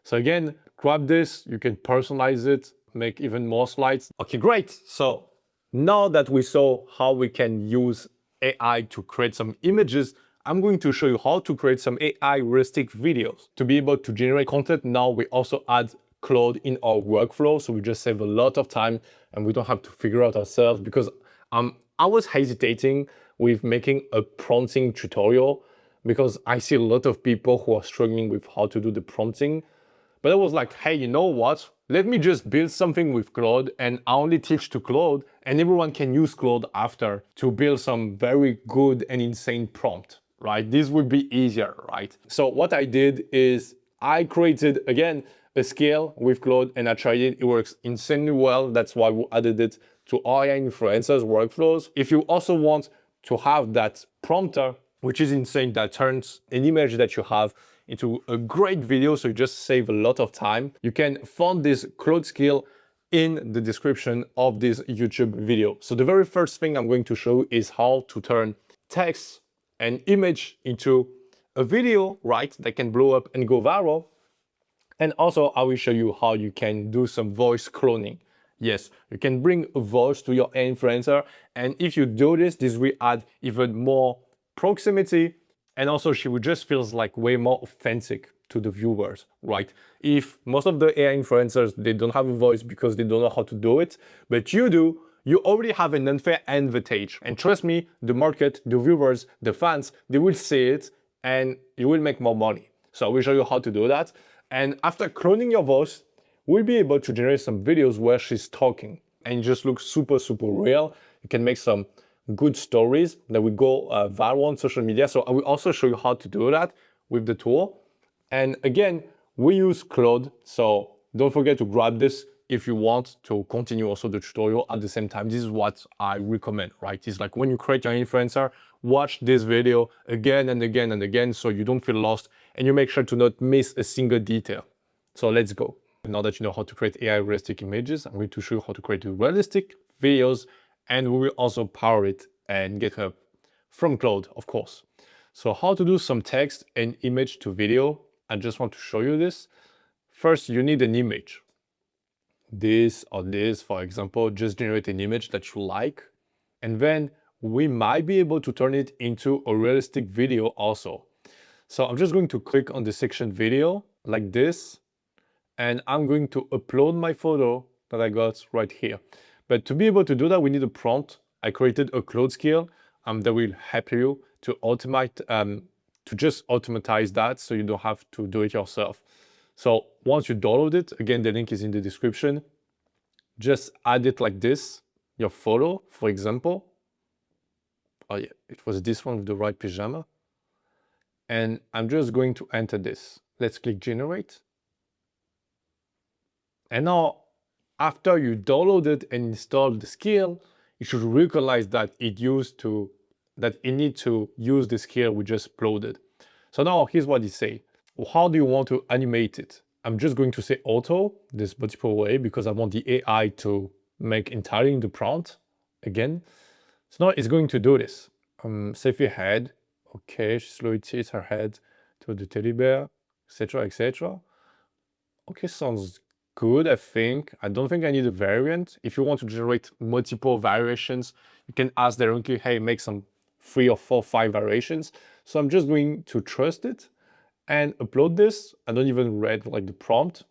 [SPEAKER 1] So again, grab this, you can personalize it, make even more slides. Okay, great. So now that we saw how we can use AI to create some images, I'm going to show you how to create some AI realistic videos. To be able to generate content, now we also add Claude in our workflow, so we just save a lot of time and we don't have to figure out ourselves, because I was hesitating with making a prompting tutorial because I see a lot of people who are struggling with how to do the prompting. But I was like, hey, you know what? Let me just build something with Claude, and I only teach to Claude, and everyone can use Claude after to build some very good and insane prompt, right? This would be easier, right? So what I did is I created, again, a scale with Claude and I tried it. It works insanely well. That's why we added it to AI influencers workflows. If you also want to have that prompter, which is insane, that turns an image that you have into a great video, so you just save a lot of time, you can find this Claude skill in the description of this YouTube video. So the very first thing I'm going to show is how to turn text and image into a video, right, that can blow up and go viral. And also, I will show you how you can do some voice cloning. Yes, you can bring a voice to your influencer. And if you do this, this will add even more proximity. And also, she will just feels like way more authentic to the viewers, right? If most of the AI influencers, they don't have a voice because they don't know how to do it, but you do, you already have an unfair advantage. And trust me, the market, the viewers, the fans, they will see it and you will make more money. So I will show you how to do that. And after cloning your voice, we'll be able to generate some videos where she's talking and it just looks super, super real. You can make some good stories that will go viral on social media. So I will also show you how to do that with the tool. And again, we use Claude. So don't forget to grab this if you want to continue also the tutorial at the same time. This is what I recommend, right? It's like when you create your influencer, watch this video again and again and again so you don't feel lost and you make sure to not miss a single detail. So let's go. Now that you know how to create AI realistic images, I'm going to show you how to create realistic videos, and we will also power it and get help from Claude, of course. So how to do some text and image to video. I just want to show you this. First, you need an image. This or this, for example, just generate an image that you like. And then we might be able to turn it into a realistic video also. So I'm just going to click on the section video like this, and I'm going to upload my photo that I got right here. But to be able to do that, we need a prompt. I created a Claude skill that will help you to automate, to just automatize that so you don't have to do it yourself. So once you download it, again, the link is in the description, just add it like this, your photo, for example. Oh yeah, it was this one with the right pajama. And I'm just going to enter this. Let's click generate. And now, after you downloaded and installed the skill, you should recognize that it need to use the skill we just uploaded. So now here's what it say. How do you want to animate it? I'm just going to say auto, this multiple way, because I want the AI to make entirely the prompt again. So now it's going to do this. Save your head. Okay, she slowly tilts her head to the teddy bear, etc., etc. Okay, sounds good, I think. I don't think I need a variant. If you want to generate multiple variations, you can ask directly, hey, make some 3 or 4, 5 variations. So I'm just going to trust it and upload this. I don't even read like the prompt.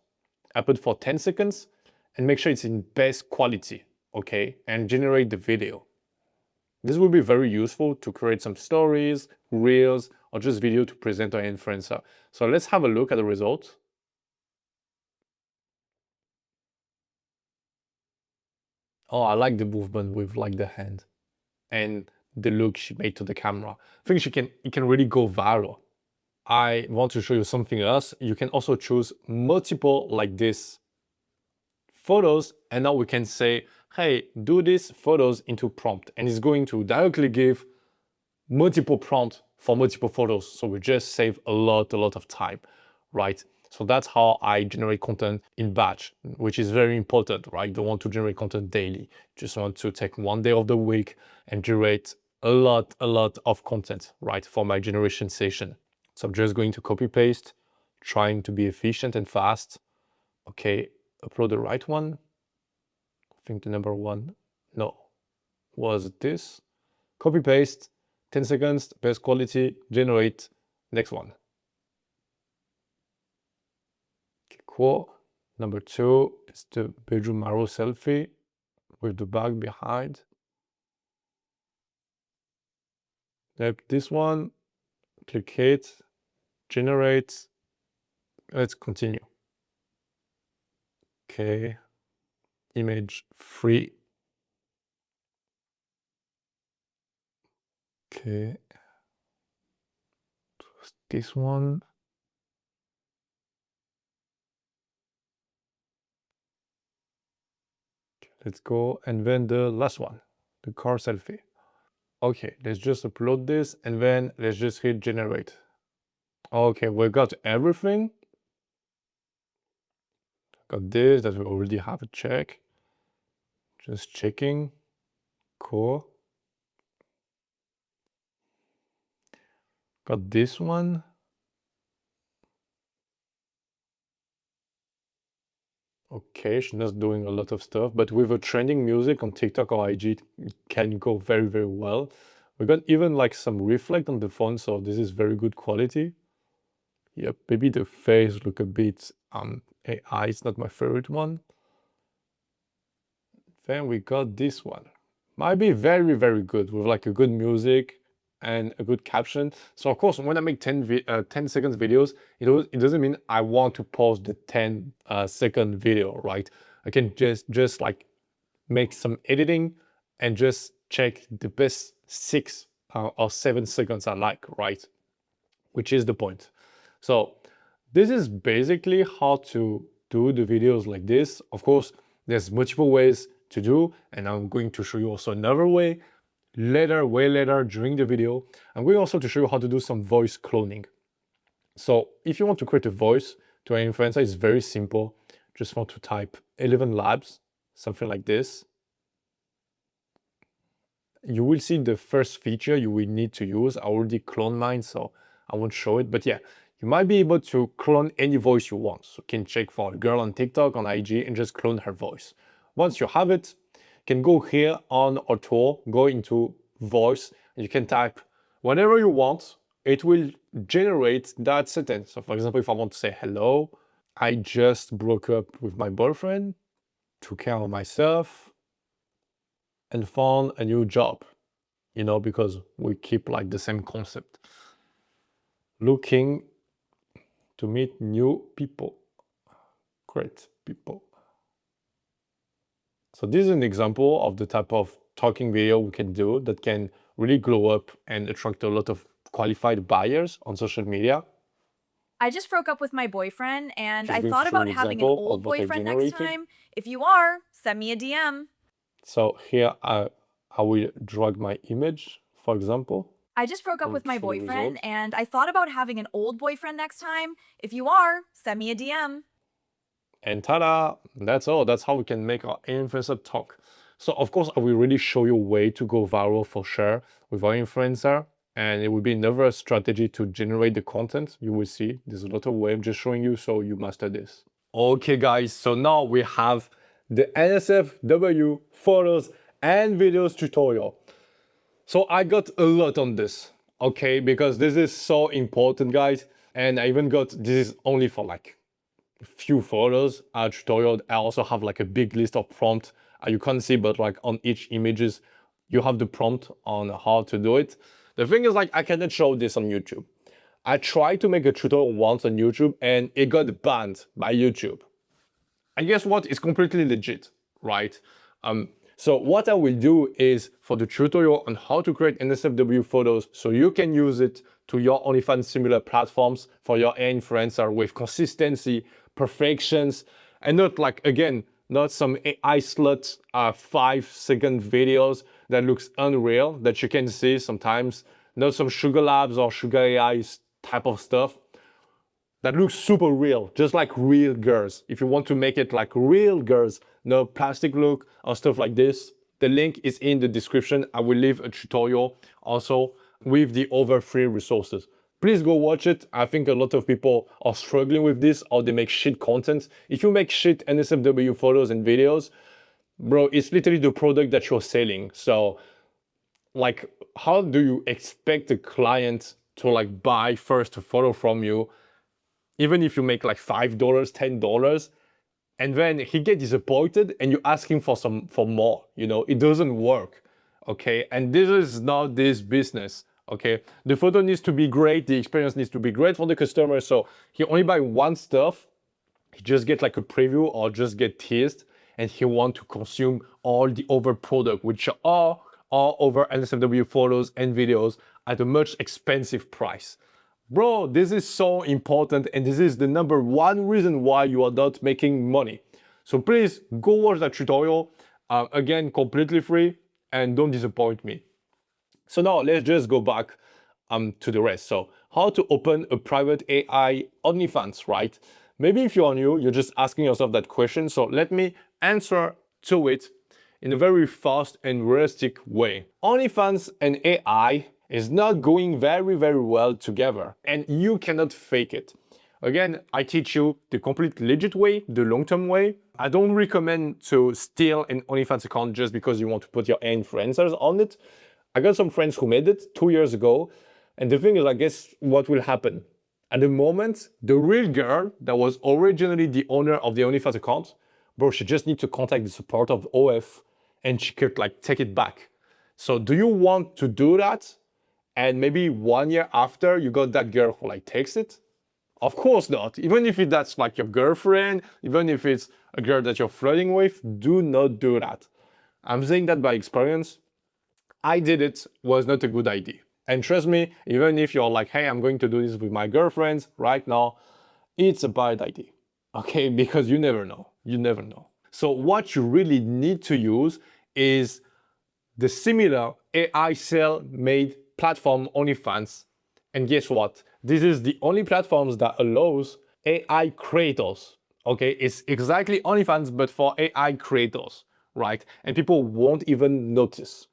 [SPEAKER 1] I put for 10 seconds and make sure it's in best quality, okay? And generate the video. This will be very useful to create some stories, reels, or just video to present our influencer. So let's have a look at the result. Oh, I like the movement with like the hand and the look she made to the camera. I think it can really go viral. I want to show you something else. You can also choose multiple like this photos, and now we can say, hey, do these photos into prompt, and it's going to directly give multiple prompt for multiple photos. So we just save a lot of time, right? So that's how I generate content in batch, which is very important, right? Don't want to generate content daily. Just want to take one day of the week and generate a lot of content, right? For my generation session. So I'm just going to copy paste, trying to be efficient and fast. Okay, upload the right one. I think the number one, no, was this. Copy paste, 10 seconds, best quality, generate, next one. Okay, cool. Number 2 is the bedroom mirror selfie with the bag behind. Like this one, click hit, generate. Let's continue. Okay, image 3. Okay, this one. Let's go, and then the last one, the car selfie. Okay, let's just upload this, and then let's just hit generate. Okay, we got everything. Got this, that we already have a check. Just checking. Cool. Got this one. Okay, she's not doing a lot of stuff, but with a trending music on TikTok or IG, it can go very, very well. We got even like some reflect on the phone, so this is very good quality. Yep, maybe the face look a bit AI, it's not my favorite one. Then we got this one. Might be very, very good with like a good music and a good caption. So of course, when I make 10 seconds videos, it doesn't mean I want to post the 10-second video, right? I can just like make some editing and just check the best 6 or 7 seconds I like, right? Which is the point. So this is basically how to do the videos like this. Of course, there's multiple ways to do, and I'm going to show you also another way later, way later during the video. I'm going also to show you how to do some voice cloning. So if you want to create a voice to an influencer, it's very simple. Just want to type 11 Labs, something like this. You will see the first feature you will need to use. I already cloned mine, so I won't show it. But yeah, you might be able to clone any voice you want. So you can check for a girl on TikTok, on IG, and just clone her voice. Once you have it, you can go here on Auto, go into voice, and you can type whatever you want. It will generate that sentence. So for example, if I want to say hello, I just broke up with my boyfriend, took care of myself, and found a new job, because we keep like the same concept. Looking to meet new people, great people. So this is an example of the type of talking video we can do that can really glow up and attract a lot of qualified buyers on social media.
[SPEAKER 2] I just broke up with my boyfriend and
[SPEAKER 1] Just
[SPEAKER 2] I
[SPEAKER 1] going to
[SPEAKER 2] thought
[SPEAKER 1] show you
[SPEAKER 2] about
[SPEAKER 1] an
[SPEAKER 2] having an
[SPEAKER 1] example
[SPEAKER 2] old
[SPEAKER 1] of what I
[SPEAKER 2] boyfriend next
[SPEAKER 1] generated.
[SPEAKER 2] time. If you are, send me a DM.
[SPEAKER 1] So here I will drag my image, for example.
[SPEAKER 2] I just broke up
[SPEAKER 1] I'll
[SPEAKER 2] with my
[SPEAKER 1] show the
[SPEAKER 2] boyfriend
[SPEAKER 1] result.
[SPEAKER 2] and I thought about having an old boyfriend next time. If you are, send me a DM.
[SPEAKER 1] And ta-da, that's all. That's how we can make our influencer talk. So of course, I will really show you a way to go viral for sure with our influencer. And it will be another strategy to generate the content. You will see there's a lot of way. I'm just showing you so you master this. Okay, guys, so now we have the NSFW photos and videos tutorial. So I got a lot on this, okay, because this is so important, guys. And I even got, this is only for like few photos tutorial. I also have like a big list of prompt you can't see, but like on each images you have the prompt on how to do it. The thing is, like, I cannot show this on YouTube. I tried to make a tutorial once on YouTube and it got banned by YouTube. And guess what? It's completely legit, right? So what I will do is for the tutorial on how to create NSFW photos so you can use it to your OnlyFans similar platforms for your influencer with consistency, perfections, and not like, again, not some AI slut 5-second videos that looks unreal that you can see sometimes, not some Sugar Labs or Sugar AI type of stuff that looks super real, just like real girls. If you want to make it like real girls, no plastic look or stuff like this, the link is in the description. I will leave a tutorial also with the over free resources. Please go watch it. I think a lot of people are struggling with this or they make shit content. If you make shit NSFW photos and videos, bro, it's literally the product that you're selling. So like, how do you expect a client to like buy first a photo from you even if you make like $5, $10, and then he get disappointed and you ask him for more, it doesn't work, okay? And this is not this business, okay? The photo needs to be great, the experience needs to be great for the customer, so he only buy one stuff, he just get like a preview or just get teased, and he want to consume all the other product, which are all over NSFW photos and videos at a much expensive price. Bro, this is so important and this is the number one reason why you are not making money. So please go watch that tutorial. Again, completely free, and don't disappoint me. So now let's just go back to the rest. So how to open a private AI OnlyFans, right? Maybe if you're new, you're just asking yourself that question. So let me answer to it in a very fast and realistic way. OnlyFans and AI is not going very, very well together, and you cannot fake it. Again, I teach you the complete legit way, the long-term way. I don't recommend to steal an OnlyFans account just because you want to put your influencers on it. I got some friends who made it 2 years ago, and the thing is, I guess what will happen? At the moment, the real girl that was originally the owner of the OnlyFans account, bro, she just needs to contact the support of OF and she could like take it back. So do you want to do that? And maybe 1 year after you got that girl who like takes it? Of course not. Even if that's like your girlfriend, even if it's a girl that you're flirting with, do not do that. I'm saying that by experience. I did it, was not a good idea. And trust me, even if you're like, hey, I'm going to do this with my girlfriends right now, it's a bad idea. Okay, because you never know. You never know. So what you really need to use is the similar AI cell-made platform OnlyFans. And guess what? This is the only platforms that allows AI creators. Okay, it's exactly OnlyFans, but for AI creators, right? And people won't even notice.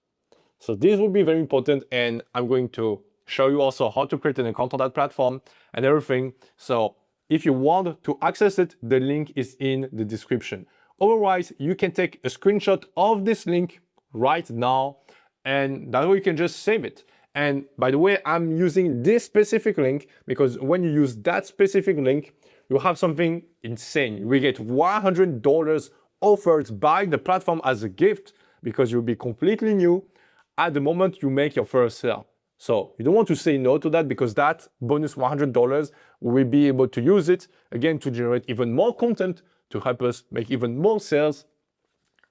[SPEAKER 1] So this will be very important, and I'm going to show you also how to create an account on that platform and everything. So if you want to access it, the link is in the description. Otherwise, you can take a screenshot of this link right now, and that way you can just save it. And by the way, I'm using this specific link because when you use that specific link, you have something insane. We get $100 offered by the platform as a gift because you'll be completely new at the moment you make your first sale. So you don't want to say no to that because that bonus $100, we'll be able to use it again to generate even more content to help us make even more sales.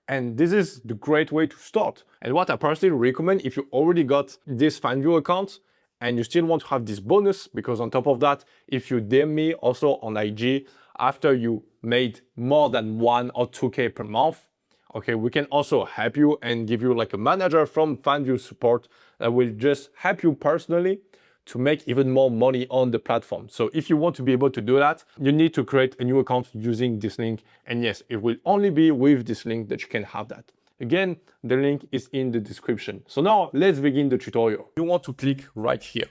[SPEAKER 1] And this is the great way to start. And what I personally recommend if you already got this Fanvue account and you still want to have this bonus, because on top of that, if you DM me also on IG after you made more than 1 or 2K per month, okay, we can also help you and give you like a manager from Fanvue support that will just help you personally to make even more money on the platform. So if you want to be able to do that, you need to create a new account using this link. And yes, it will only be with this link that you can have that. Again, the link is in the description. So now let's begin the tutorial. You want to click right here.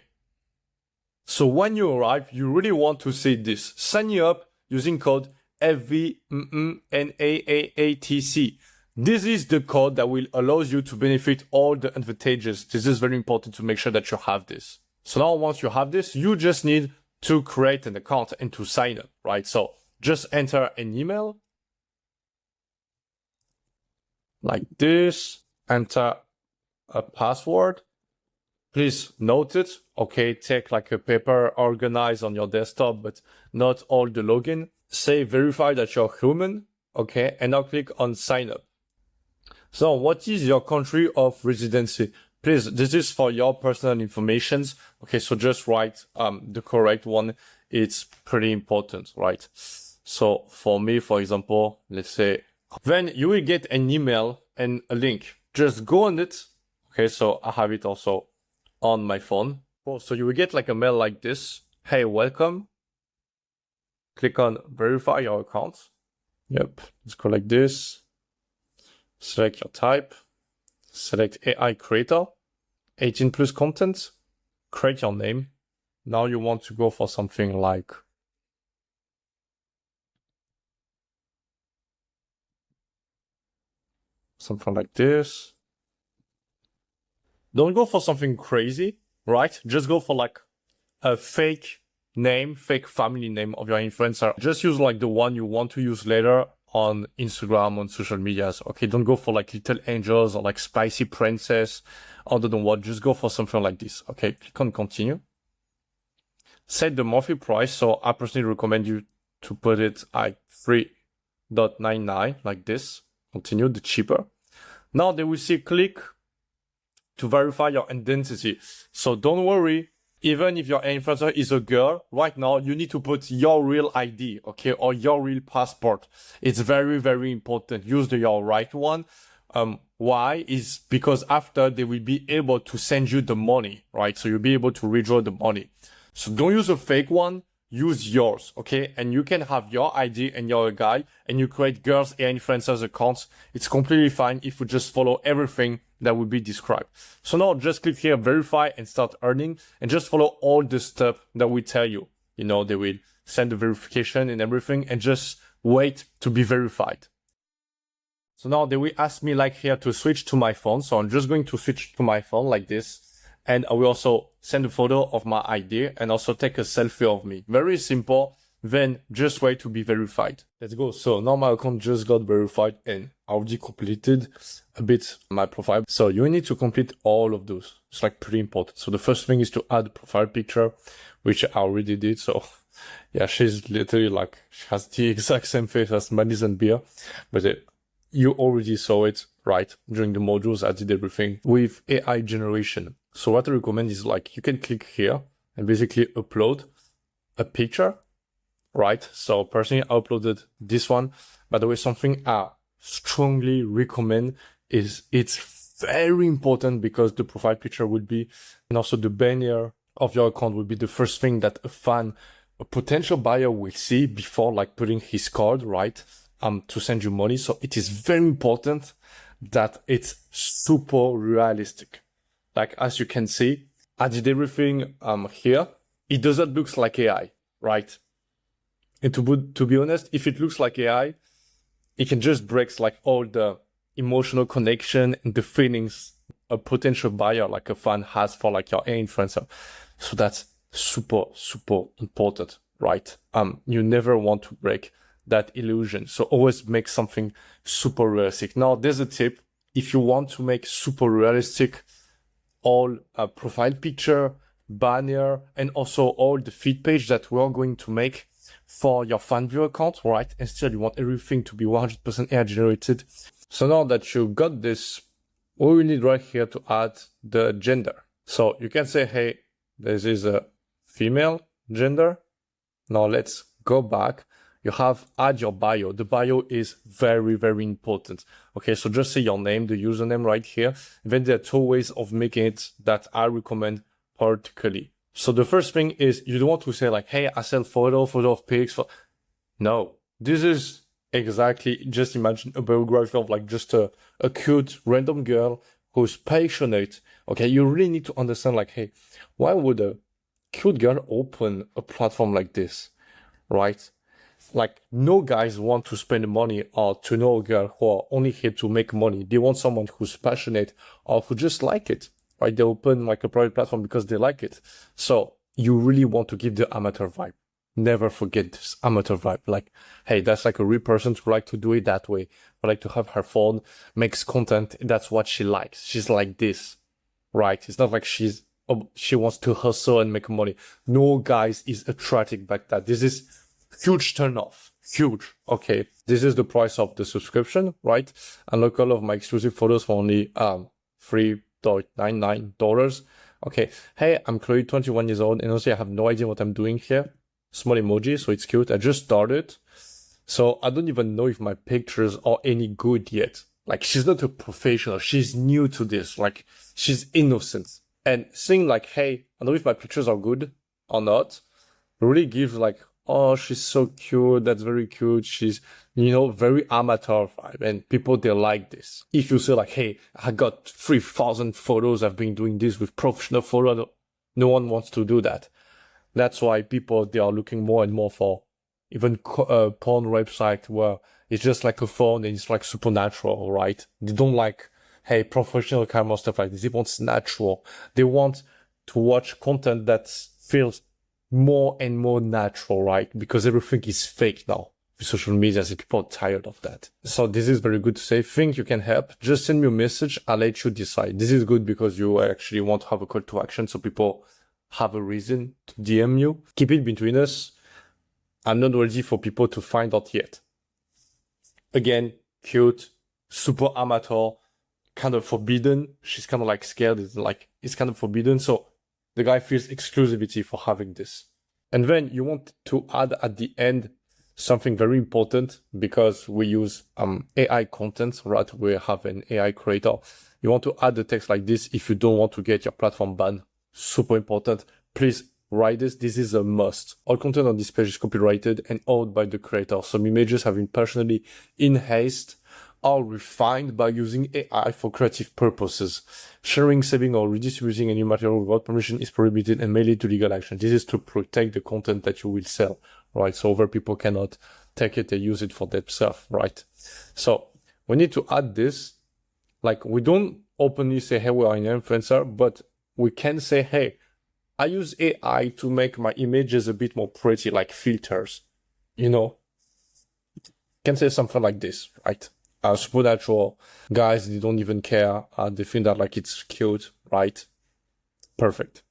[SPEAKER 1] So when you arrive, you really want to see this. Sign you up using code FV-ENNATC. This is the code that will allow you to benefit all the advantages. This is very important to make sure that you have this. So now once you have this, you just need to create an account and to sign up, right? So just enter an email like this, enter a password. Please note it, okay? Take like a paper, organize on your desktop, but not all the login. Say verify that you're human, okay? And now click on sign up. So what is your country of residency? Please, this is for your personal information. Okay, so just write the correct one. It's pretty important, right? So for me, for example, let's say, then you will get an email and a link. Just go on it. Okay, so I have it also on my phone. So you will get like a mail like this. Hey, welcome. Click on verify your account. Yep, let's go like this. Select your type, select AI creator, 18 plus content, create your name. Now you want to go for something like this. Don't go for something crazy, right? Just go for like a fake name, fake family name of your influencer. Just use like the one you want to use later on Instagram, on social medias. Okay, don't go for like little angels or like spicy princess. I don't know what, just go for something like this. Okay, click on continue. Set the monthly price. So I personally recommend you to put it at $3.99 like this. Continue, the cheaper. Now they will see click to verify your identity. So don't worry. Even if your influencer is a girl, right now, you need to put your real ID, okay, or your real passport. It's very, very important. Use your right one. Why? Is because after they will be able to send you the money, right? So you'll be able to withdraw the money. So don't use a fake one, use yours, okay? And you can have your ID and your guy, and you create girls AI influencers accounts. It's completely fine if you just follow everything that will be described. So now just click here, verify, and start earning, and just follow all the stuff that we tell you. You know, they will send the verification and everything, and just wait to be verified. So now they will ask me like here to switch to my phone. So I'm just going to switch to my phone like this. And I will also send a photo of my ID and also take a selfie of me. Very simple. Then just wait to be verified. Let's go. So now my account just got verified and I already completed a bit my profile. So you need to complete all of those. It's like pretty important. So the first thing is to add a profile picture, which I already did. So yeah, she's literally like, she has the exact same face as Madison Beer, but you already saw it, right? During the modules, I did everything with AI generation. So what I recommend is like, you can click here and basically upload a picture, right? So personally, I uploaded this one. By the way, something I strongly recommend is it's very important because the profile picture will be, and also the banner of your account will be the first thing that a potential buyer will see before like putting his card, right? To send you money. So it is very important that it's super realistic. Like, as you can see, I did everything here. It doesn't look like AI, right? And to be honest, if it looks like AI, it can just break like all the emotional connection and the feelings a potential buyer, like a fan, has for like your AI influencer. So that's super, super important, right? You never want to break that illusion. So always make something super realistic. Now, there's a tip. If you want to make super realistic all profile picture, banner, and also all the feed page that we're going to make for your Fanvue account, right? And still you want everything to be 100% AI generated. So now that you got this, what we need right here to add the gender. So you can say, hey, this is a female gender. Now let's go back. You have add your bio. The bio is very, very important. Okay, so just say your name, the username right here. Then there are two ways of making it that I recommend particularly. So the first thing is you don't want to say like, hey, I sell photo of pics. No, this is exactly, just imagine a biography of like just a cute random girl who's passionate. Okay, you really need to understand like, hey, why would a cute girl open a platform like this, right? Like, no guys want to spend money or to know a girl who are only here to make money. They want someone who's passionate or who just like it, right? They open like a private platform because they like it. So you really want to give the amateur vibe. Never forget this amateur vibe. Like, hey, that's like a real person who like to do it that way. Who like to have her phone, makes content. That's what she likes. She's like this, right? It's not like she wants to hustle and make money. No guys is attracted by that. This is huge turn off. Huge. Okay. This is the price of the subscription, right? Unlock all of my exclusive photos for only $3.99. Okay. Hey, I'm Chloe, 21 years old, and honestly, I have no idea what I'm doing here. Small emoji, so it's cute. I just started. So I don't even know if my pictures are any good yet. Like, she's not a professional. She's new to this. Like, she's innocent. And saying like, hey, I don't know if my pictures are good or not, really gives like, oh, she's so cute. That's very cute. She's, very amateur vibe. And people, they like this. If you say like, hey, I got 3,000 photos. I've been doing this with professional photos. No one wants to do that. That's why people, they are looking more and more for even porn website where it's just like a phone and it's like supernatural, right? They don't like, hey, professional camera, stuff like this. They want natural. They want to watch content that feels more and more natural, right? Because everything is fake now with social media, so people are tired of that. So this is very good to say. Think you can help, just send me a message. I'll let you decide. This is good because you actually want to have a call to action, so people have a reason to DM you. Keep it between us. I'm not ready for people to find out yet. Again, cute, super amateur, kind of forbidden. She's kind of like scared. It's kind of forbidden. So the guy feels exclusivity for having this. And then you want to add at the end something very important because we use AI content, right? We have an AI creator. You want to add the text like this if you don't want to get your platform banned. Super important. Please write this. This is a must. All content on this page is copyrighted and owned by the creator. Some images have been personally enhanced or refined by using AI for creative purposes. Sharing, saving, or redistributing any material without permission is prohibited and may lead to legal action. This is to protect the content that you will sell, right? So other people cannot take it and use it for themselves, right? So we need to add this. Like, we don't openly say, hey, we are an influencer, but we can say, hey, I use AI to make my images a bit more pretty, like filters, you know? Can say something like this, right? Supernatural guys, they don't even care. They think that like it's cute, right? Perfect.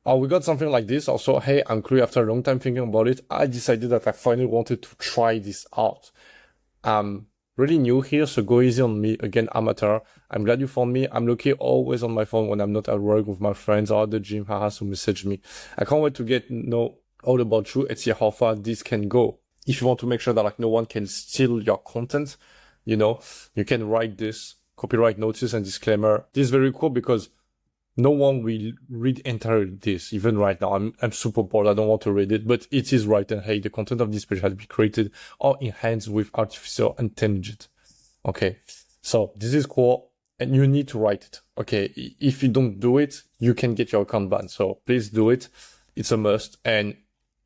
[SPEAKER 1] We got something like this. Also, hey, I'm clear after a long time thinking about it. I decided that I finally wanted to try this out. I'm really new here, so go easy on me. Again, amateur. I'm glad you found me. I'm lucky always on my phone when I'm not at work with my friends or at the gym. Haha, so message me. I can't wait to get know all about you and see how far this can go. If you want to make sure that like no one can steal your content, you know, you can write this copyright notice and disclaimer. This is very cool because no one will read entirely this. Even right now, I'm super bored. I don't want to read it, but it is right. And hey, the content of this page has been created or enhanced with artificial intelligence. Okay, so this is cool, and you need to write it. Okay, if you don't do it, you can get your account banned. So please do it. It's a must, and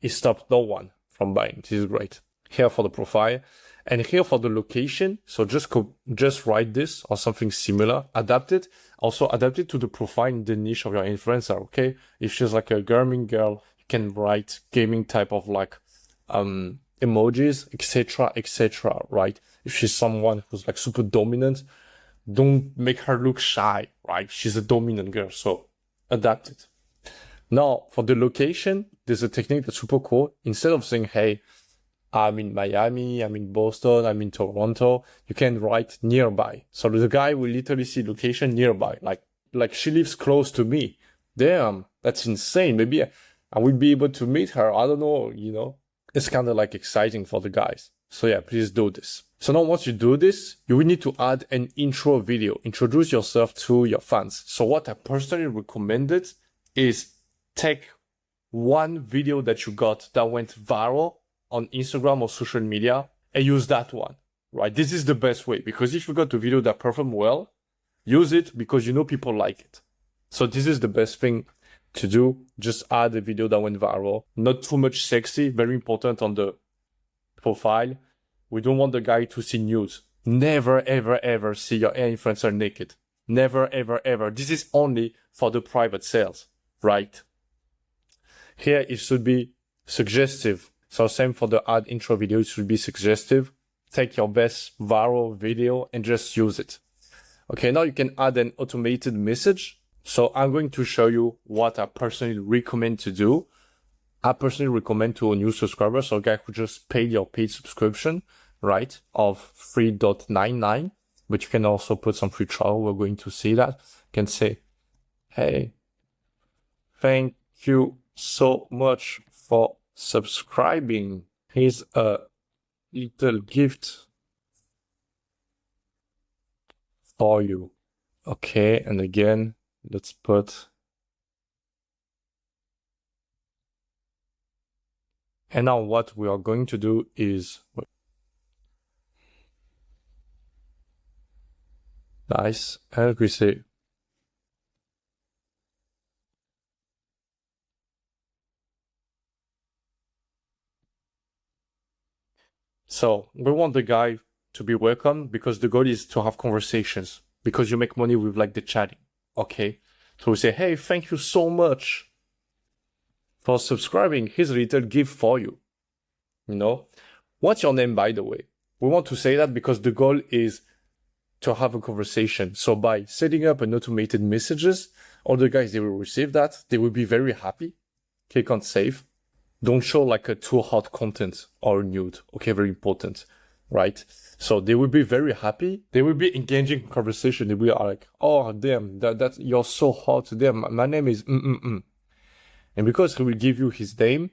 [SPEAKER 1] it stops no one from buying. This is great. Here for the profile. And here for the location, so just write this or something similar, adapt it. Also adapt it to the profile in the niche of your influencer, okay? If she's like a gaming girl, you can write gaming type of like emojis, etc., right? If she's someone who's like super dominant, don't make her look shy, right? She's a dominant girl, so adapt it. Now, for the location, there's a technique that's super cool. Instead of saying, hey, I'm in Miami, I'm in Boston, I'm in Toronto, you can write nearby. So the guy will literally see location nearby. Like she lives close to me. Damn, that's insane. Maybe I will be able to meet her. I don't know, you know. It's kind of like exciting for the guys. So yeah, please do this. So now once you do this, you will need to add an intro video. Introduce yourself to your fans. So what I personally recommended is take one video that you got that went viral on Instagram or social media and use that one, right? This is the best way because if you got a video that performed well, use it because you know people like it. So this is the best thing to do. Just add a video that went viral. Not too much sexy, very important on the profile. We don't want the guy to see nudes. Never, ever, ever see your influencer naked. Never, ever, ever. This is only for the private sales, right? Here it should be suggestive. So same for the ad intro video, it should be suggestive. Take your best viral video and just use it. Okay, now you can add an automated message. So I'm going to show you what I personally recommend to do. I personally recommend to a new subscriber, so a guy who just paid your paid subscription, right, of $3.99. But you can also put some free trial. We're going to see that. You can say, hey, thank you so much for subscribing. Here's a little gift for you. Okay, and again, let's put. And now what we are going to do is. Nice. And we say. So we want the guy to be welcome because the goal is to have conversations because you make money with like the chatting. Okay. So we say, hey, thank you so much for subscribing. Here's a little gift for you. You know, what's your name, by the way? We want to say that because the goal is to have a conversation. So by setting up an automated messages, all the guys, they will receive that. They will be very happy. Click on save. Don't show like a too hot content or nude. Okay, very important, right? So they will be very happy. They will be engaging in conversation. They will be like, oh, damn, that you're so hot. Damn, my name is And because he will give you his name,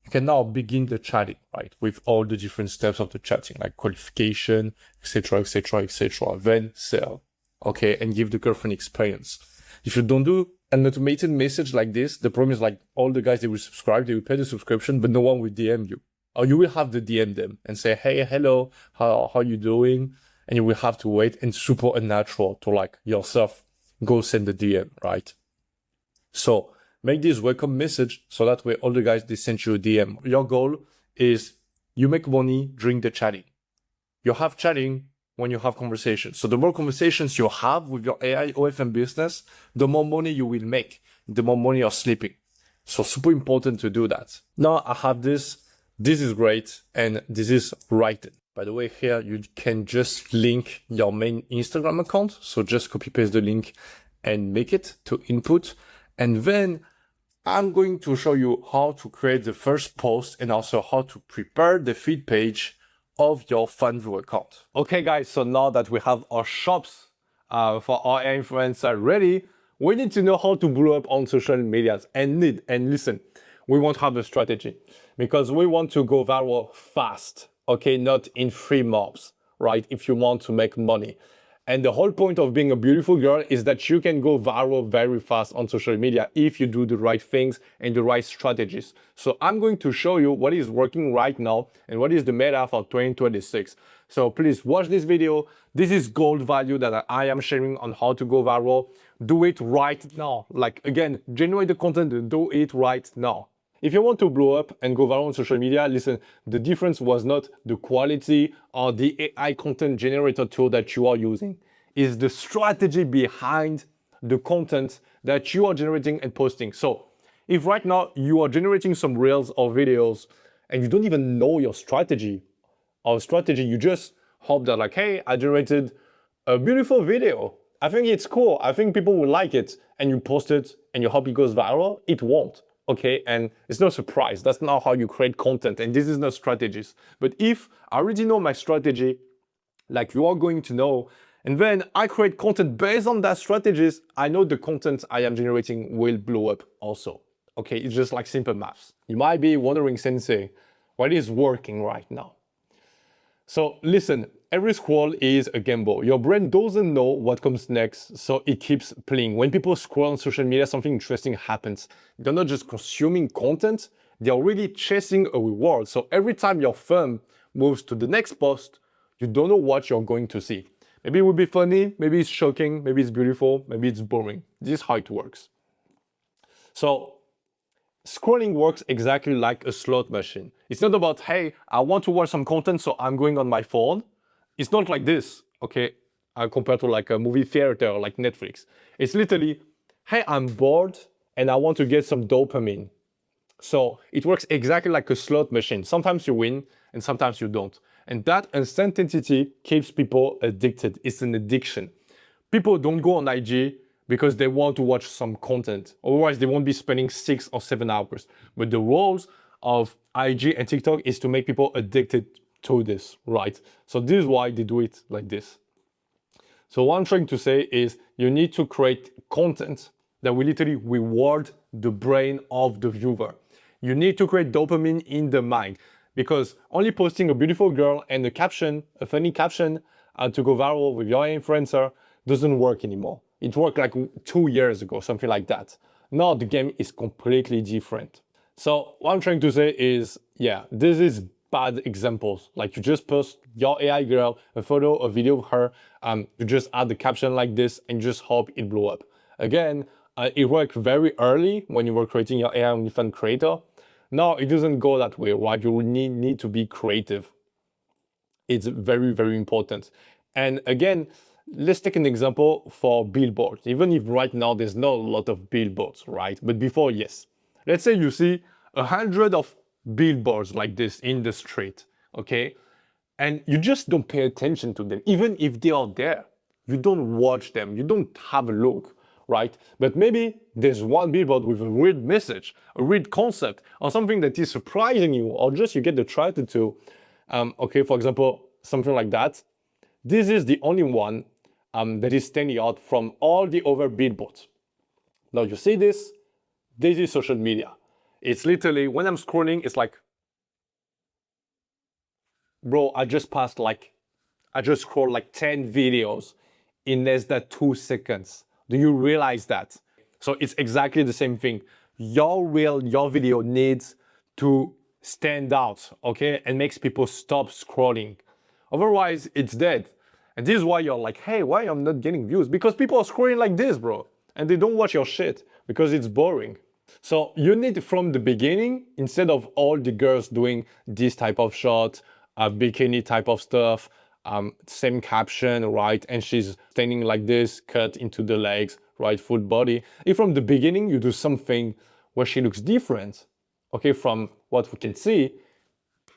[SPEAKER 1] you can now begin the chatting, right? With all the different steps of the chatting, like qualification, etc., etc., etc. Then sell, okay, and give the girlfriend experience. If you don't do an automated message like this, the problem is like all the guys, they will subscribe, they will pay the subscription, but no one will DM you. Or you will have to DM them and say, hey, hello, how you doing? And you will have to wait, and super unnatural to like yourself go send the DM, right? So make this welcome message so that way all the guys, they send you a DM. Your goal is you make money during the chatting. You have chatting when you have conversations. So the more conversations you have with your AI OFM business, the more money you will make, the more money you're sleeping. So super important to do that. Now I have this. This is great. And this is right. By the way, here you can just link your main Instagram account. So just copy paste the link and make it to input. And then I'm going to show you how to create the first post and also how to prepare the feed page of your Fanvue account. Okay, guys, so now that we have our shops for our influencer ready, we need to know how to blow up on social medias. And listen, we want to have a strategy because we want to go viral fast, okay, not in 3 months, right? If you want to make money. And the whole point of being a beautiful girl is that you can go viral very fast on social media if you do the right things and the right strategies. So I'm going to show you what is working right now and what is the meta for 2026. So please watch this video. This is gold value that I am sharing on how to go viral. Do it right now. Like again, generate the content and do it right now. If you want to blow up and go viral on social media, listen, the difference was not the quality or the AI content generator tool that you are using. It's the strategy behind the content that you are generating and posting. So if right now you are generating some reels or videos and you don't even know your strategy, you just hope that like, hey, I generated a beautiful video. I think it's cool. I think people will like it. And you post it and you hope it goes viral. It won't. Okay, and it's no surprise. That's not how you create content, and this is not strategies. But if I already know my strategy, like you are going to know, and then I create content based on that strategies, I know the content I am generating will blow up also. Okay, it's just like simple maths. You might be wondering, Sensei, what is working right now? So listen, every scroll is a gamble. Your brain doesn't know what comes next, so it keeps playing. When people scroll on social media, something interesting happens. They're not just consuming content, they're really chasing a reward. So every time your thumb moves to the next post, you don't know what you're going to see. Maybe it will be funny, maybe it's shocking, maybe it's beautiful, maybe it's boring. This is how it works. So scrolling works exactly like a slot machine. It's not about, hey, I want to watch some content, so I'm going on my phone. It's not like this, okay, compared to like a movie theater or like Netflix. It's literally, hey, I'm bored and I want to get some dopamine. So it works exactly like a slot machine. Sometimes you win and sometimes you don't. And that uncertainty keeps people addicted. It's an addiction. People don't go on IG because they want to watch some content. Otherwise, they won't be spending 6 or 7 hours. But the roles of IG and TikTok is to make people addicted to this, right? So this is why they do it like this. So what I'm trying to say is you need to create content that will literally reward the brain of the viewer. You need to create dopamine in the mind because only posting a beautiful girl and a caption, a funny caption to go viral with your influencer doesn't work anymore. It worked like 2 years ago, something like that. Now the game is completely different. So what I'm trying to say is, yeah, this is bad examples. Like you just post your AI girl, a photo, a video of her, you just add the caption like this and just hope it blow up. Again, it worked very early when you were creating your AI OnlyFans creator. Now it doesn't go that way, right? You need to be creative. It's very, very important. And again, let's take an example for billboards. Even if right now there's not a lot of billboards, right? But before, yes. Let's say you see 100 of billboards like this in the street, okay? And you just don't pay attention to them. Even if they are there, you don't watch them. You don't have a look, right? But maybe there's one billboard with a weird message, a weird concept, or something that is surprising you, or just you get attracted to. Okay, for example, something like that. This is the only one that is standing out from all the other billboards. Now you see this is social media. It's literally, when I'm scrolling, it's like, bro, I just scrolled like 10 videos in less than 2 seconds. Do you realize that? So it's exactly the same thing. Your video needs to stand out, okay? And makes people stop scrolling. Otherwise, it's dead. And this is why you're like, hey, why I'm not getting views? Because people are scrolling like this, bro. And they don't watch your shit because it's boring. So you need from the beginning, instead of all the girls doing this type of shot, bikini type of stuff, same caption, right? And she's standing like this, cut into the legs, right? Full body. If from the beginning you do something where she looks different, okay, from what we can see,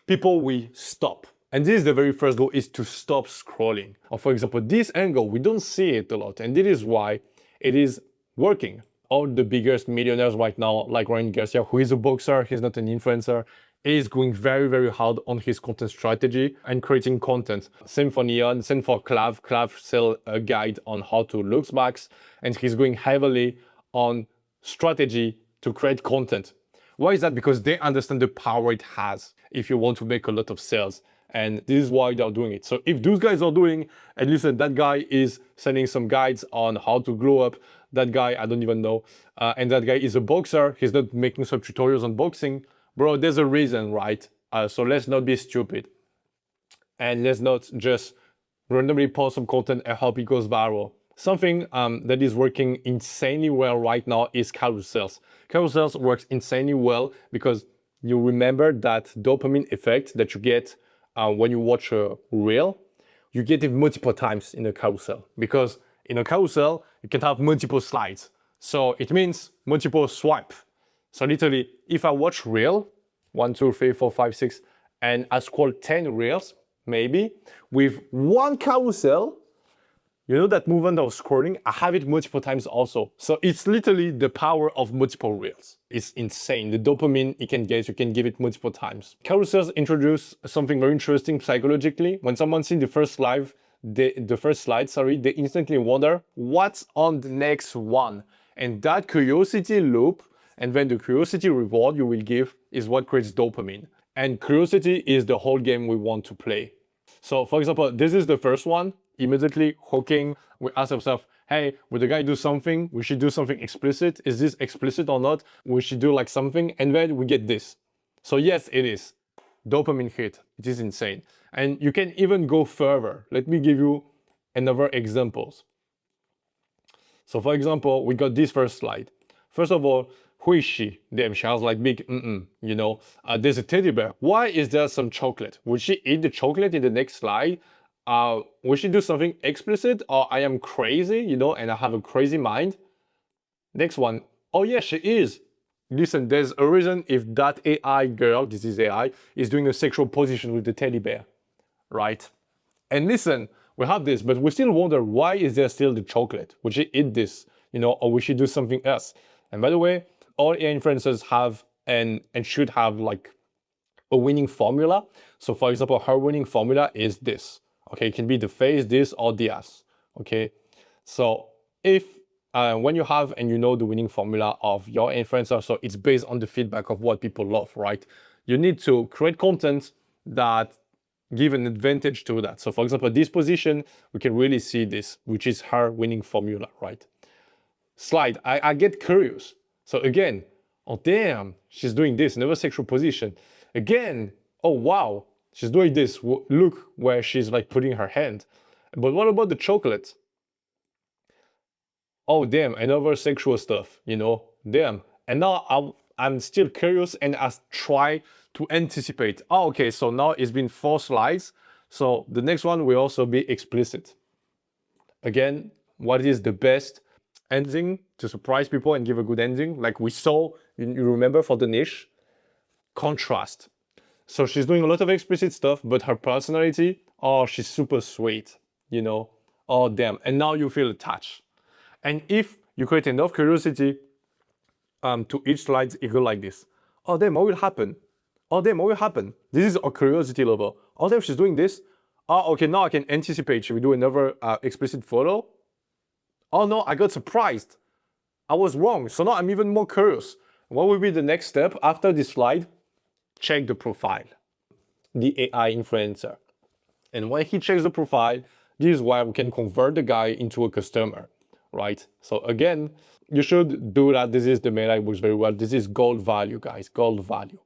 [SPEAKER 1] people will stop. And this is the very first goal, is to stop scrolling. Or for example, this angle, we don't see it a lot. And this is why it is working. All the biggest millionaires right now, like Ryan Garcia, who is a boxer, he's not an influencer, is going very, very hard on his content strategy and creating content. Same for Neon, same for Clav. Clav sell a guide on how to look backs, and he's going heavily on strategy to create content. Why is that? Because they understand the power it has if you want to make a lot of sales. And this is why they're doing it. So if those guys are doing, and listen, that guy is sending some guides on how to glow up. That guy, I don't even know. And that guy is a boxer. He's not making some tutorials on boxing. Bro, there's a reason, right? So let's not be stupid. And let's not just randomly post some content and hope it goes viral. Something that is working insanely well right now is carousels. Carousels works insanely well because you remember that dopamine effect that you get when you watch a reel. You get it multiple times in a carousel, because in a carousel, you can have multiple slides. So it means multiple swipe. So literally, if I watch reel, 1, 2, 3, 4, 5, 6, and I scroll 10 reels, maybe, with one carousel, you know that movement of scrolling, I have it multiple times also. So it's literally the power of multiple reels. It's insane. The dopamine it can get, you can give it multiple times. Carousels introduce something very interesting psychologically. When someone sees the first slide, they instantly wonder what's on the next one. And that curiosity loop, and then the curiosity reward you will give, is what creates dopamine. And curiosity is the whole game we want to play. So for example, this is the first one, immediately hooking. We ask ourselves, hey, would the guy do something? We should do something explicit. Is this explicit or not? We should do like something, and then we get this. So yes, it is. Dopamine hit, it is insane. And you can even go further. Let me give you another examples. So for example, we got this first slide. First of all, who is she? Damn, she has like big, you know. There's a teddy bear. Why is there some chocolate? Would she eat the chocolate in the next slide? Would she do something explicit? Or I am crazy, you know, and I have a crazy mind? Next one. Oh yeah, she is. Listen, there's a reason if that AI girl, this is AI, is doing a sexual position with the teddy bear, right? And listen, we have this, but we still wonder, why is there still the chocolate? Would she eat this, you know, or would she do something else? And by the way, all AI influencers have and should have like a winning formula. So for example, her winning formula is this. Okay, it can be the face, this, or the ass. Okay, so if when you have and you know the winning formula of your influencer, so it's based on the feedback of what people love, right? You need to create content that give an advantage to that. So for example, this position, we can really see this, which is her winning formula, right? Slide, I get curious. So again, oh damn, she's doing this, another sexual position. Again, oh wow, she's doing this. Look where she's like putting her hand. But what about the chocolate? Oh damn, another sexual stuff, you know, damn. And now I'm still curious and I try to anticipate. Oh, okay, so now it's been 4 slides. So the next one will also be explicit. Again, what is the best ending to surprise people and give a good ending? Like we saw, you remember for the niche? Contrast. So she's doing a lot of explicit stuff, but her personality, oh, she's super sweet, you know? Oh, damn. And now you feel attached. And if you create enough curiosity to each slide, it goes like this. Oh, damn, what will happen? Oh, damn, what will happen? This is a curiosity level. Oh, damn, she's doing this. Oh, okay, now I can anticipate. Should we do another explicit photo? Oh, no, I got surprised. I was wrong. So now I'm even more curious. What will be the next step after this slide? Check the profile, the AI influencer. And when he checks the profile, this is why we can convert the guy into a customer, right? So again, you should do that. This is the meta, it works very well. This is gold value, guys, gold value.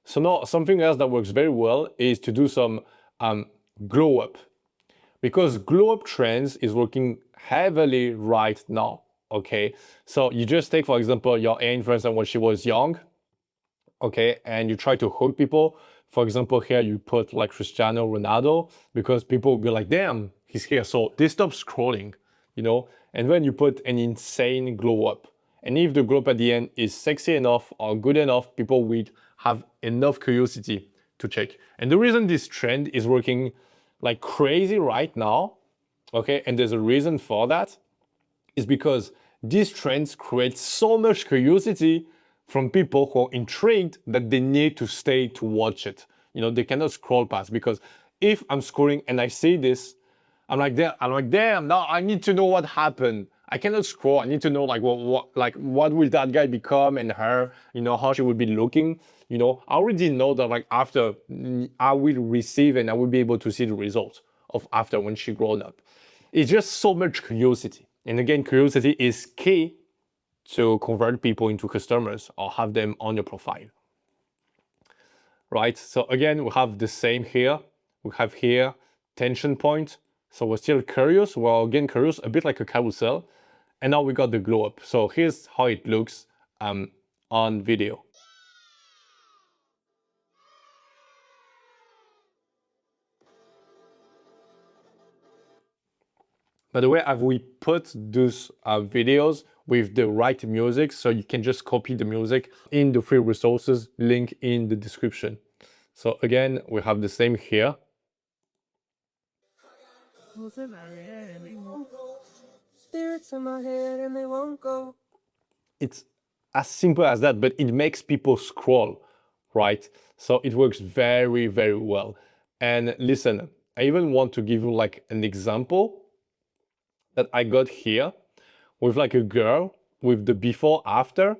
[SPEAKER 1] So now something else that works very well is to do some glow up, because glow up trends is working heavily right now, okay? So you just take, for example, your AI influencer when she was young, okay, and you try to hook people. For example, here you put like Cristiano Ronaldo, because people will be like, damn, he's here. So they stop scrolling, you know, and then you put an insane glow up. And if the glow up at the end is sexy enough or good enough, people will have enough curiosity to check. And the reason this trend is working like crazy right now, okay, and there's a reason for that, is because these trends create so much curiosity from people who are intrigued that they need to stay to watch it. You know, they cannot scroll past, because if I'm scrolling and I see this, I'm like, damn, now I need to know what happened. I cannot scroll. I need to know like what will that guy become, and her, you know, how she will be looking. You know, I already know that like after I will receive and I will be able to see the results of after when she grown up. It's just so much curiosity. And again, curiosity is key to convert people into customers or have them on your profile, right? So again, we have the same here. We have here tension point. So we're still curious. We're again curious, a bit like a carousel. And now we got the glow up. So here's how it looks on video. By the way, have we put those videos with the right music, so you can just copy the music in the free resources link in the description. So again, we have the same here. Spirits in my head and they won't go. It's as simple as that, but it makes people scroll, right? So it works very, very well. And listen, I even want to give you like an example that I got here with like a girl with the before after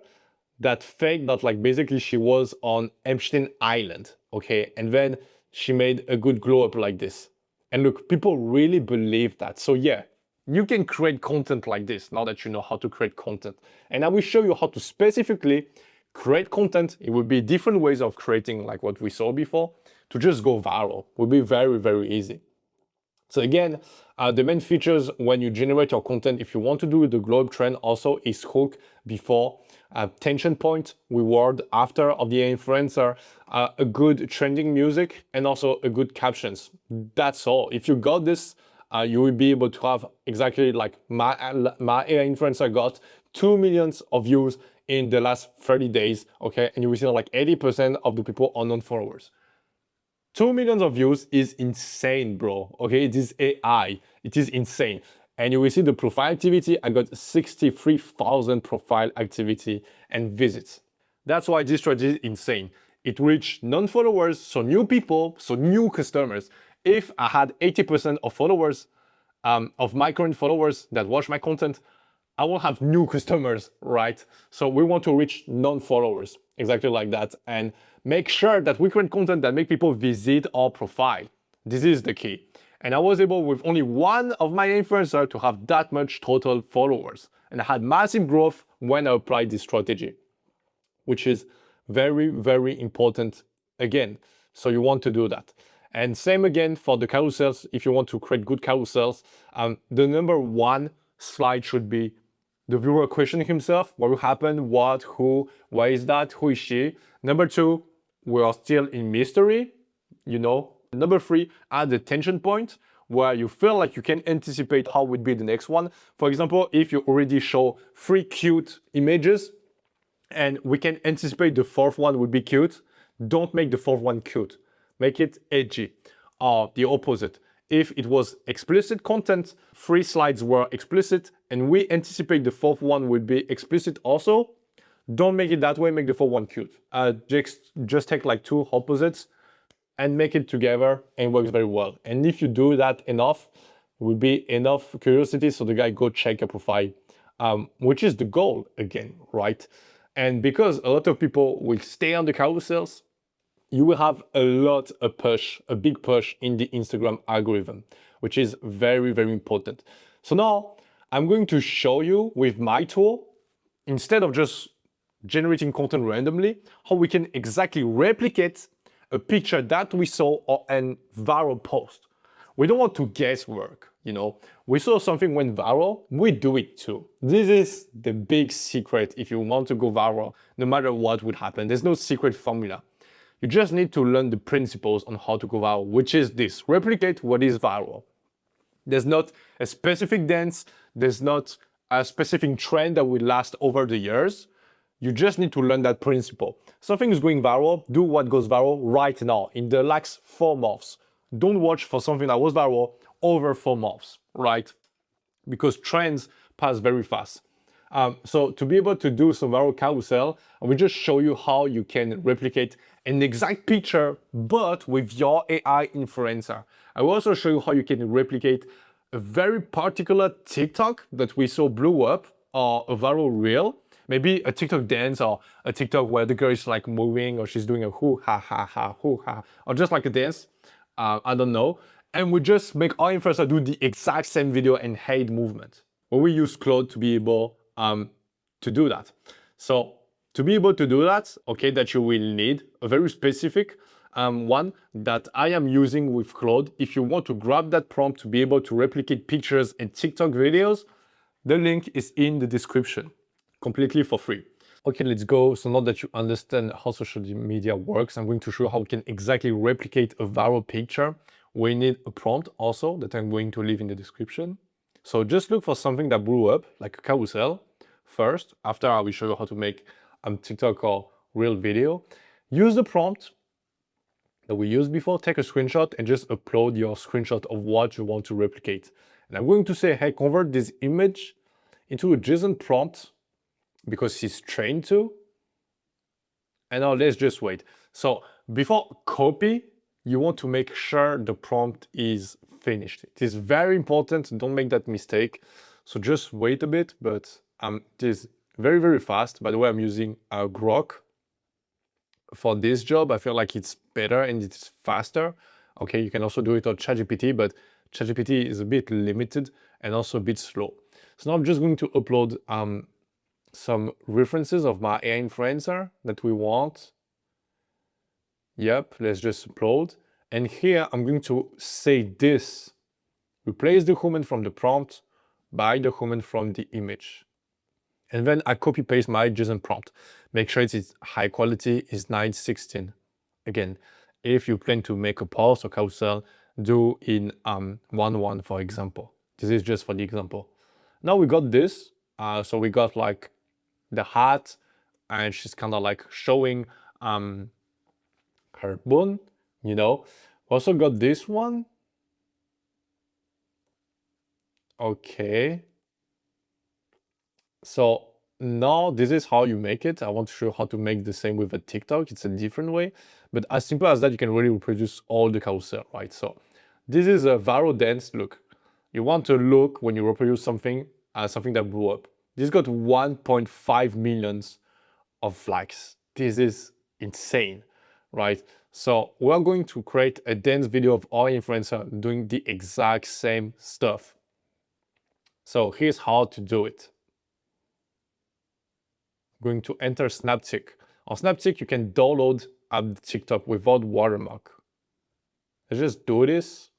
[SPEAKER 1] that faked that like basically she was on Epstein Island, okay? And then she made a good glow up like this. And look, people really believe that. So yeah, you can create content like this now that you know how to create content. And I will show you how to specifically create content. It will be different ways of creating like what we saw before to just go viral. It will be very, very easy. So again, the main features when you generate your content, if you want to do the globe trend also, is hook before, tension point, reward after of the influencer, a good trending music, and also a good captions. That's all. If you got this, you will be able to have exactly like my AI influencer got 2 million of views in the last 30 days, okay? And you will see like 80% of the people are non-followers. 2 million of views is insane, bro. Okay, it is AI. It is insane. And you will see the profile activity. I got 63,000 profile activity and visits. That's why this strategy is insane. It reached non-followers, so new people, so new customers. If I had 80% of followers, of my current followers that watch my content, I will have new customers, right? So we want to reach non-followers, exactly like that, and make sure that we create content that make people visit our profile. This is the key. And I was able with only one of my influencers to have that much total followers. And I had massive growth when I applied this strategy, which is very, very important again. So you want to do that. And same again for the carousels. If you want to create good carousels, the number one slide should be the viewer questioning himself: what will happen, what, who, why is that, who is she? Number two, we are still in mystery, you know. Number three, add the tension point where you feel like you can anticipate how would be the next one. For example, if you already show 3 cute images and we can anticipate the fourth one would be cute, don't make the fourth one cute. Make it edgy. Or the opposite. If it was explicit content, 3 slides were explicit, and we anticipate the fourth one would be explicit also, don't make it that way, make the fourth one cute. Just take like 2 opposites and make it together, and it works very well. And if you do that enough, it will be enough curiosity so the guy go check your profile, which is the goal again, right? And because a lot of people will stay on the carousels, you will have a big push in the Instagram algorithm, which is very, very important. So now I'm going to show you with my tool, instead of just generating content randomly, how we can exactly replicate a picture that we saw or a viral post. We don't want to guesswork, you know. We saw something went viral, we do it too. This is the big secret if you want to go viral, no matter what would happen. There's no secret formula. You just need to learn the principles on how to go viral, which is this: replicate what is viral. There's not a specific dance, there's not a specific trend that will last over the years. You just need to learn that principle. Something is going viral, do what goes viral right now, in the last 4 months. Don't watch for something that was viral over 4 months, right? Because trends pass very fast. So to be able to do some viral carousel, I will just show you how you can replicate an exact picture, but with your AI influencer. I will also show you how you can replicate a very particular TikTok that we saw blew up, or a viral reel, maybe a TikTok dance, or a TikTok where the girl is like moving, or she's doing a hoo ha ha ha hoo ha, or just like a dance. I don't know. And we just make our influencer do the exact same video and head movement. Well, we use Claude to be able to do that. So to be able to do that, okay, that you will need a very specific one that I am using with Claude. If you want to grab that prompt to be able to replicate pictures and TikTok videos, the link is in the description, completely for free. Okay, let's go. So now that you understand how social media works, I'm going to show you how we can exactly replicate a viral picture. We need a prompt also that I'm going to leave in the description. So just look for something that blew up, like a carousel first. After I will show you how to make TikTok or real video. Use the prompt that we used before, take a screenshot and just upload your screenshot of what you want to replicate. And I'm going to say, hey, convert this image into a JSON prompt because he's trained to. And now let's just wait. So before copy, you want to make sure the prompt is finished. It is very important. Don't make that mistake. So just wait a bit, but it is very, very fast. By the way, I'm using Grok for this job. I feel like it's better and it's faster. Okay, you can also do it on ChatGPT, but ChatGPT is a bit limited and also a bit slow. So now I'm just going to upload some references of my AI influencer that we want. Yep, let's just upload. And here I'm going to say this: replace the human from the prompt by the human from the image. And then I copy paste my JSON prompt. Make sure it's high quality, is 916. Again, if you plan to make a post or carousel, do in 1.1, for example. This is just for the example. Now we got this. So we got like the hat, and she's kind of like showing her bone, you know. Also got this one. Okay. So now this is how you make it. I want to show how to make the same with a TikTok. It's a different way, but as simple as that, you can really reproduce all the carousel, right? So this is a viral dance look. You want to look when you reproduce something, something that blew up. This got 1.5 millions of likes. This is insane, right? So we're going to create a dance video of our influencer doing the exact same stuff. So here's how to do it. I'm going to enter Snapseek. On Snapseek, you can download TikTok without watermark. Let's just do this.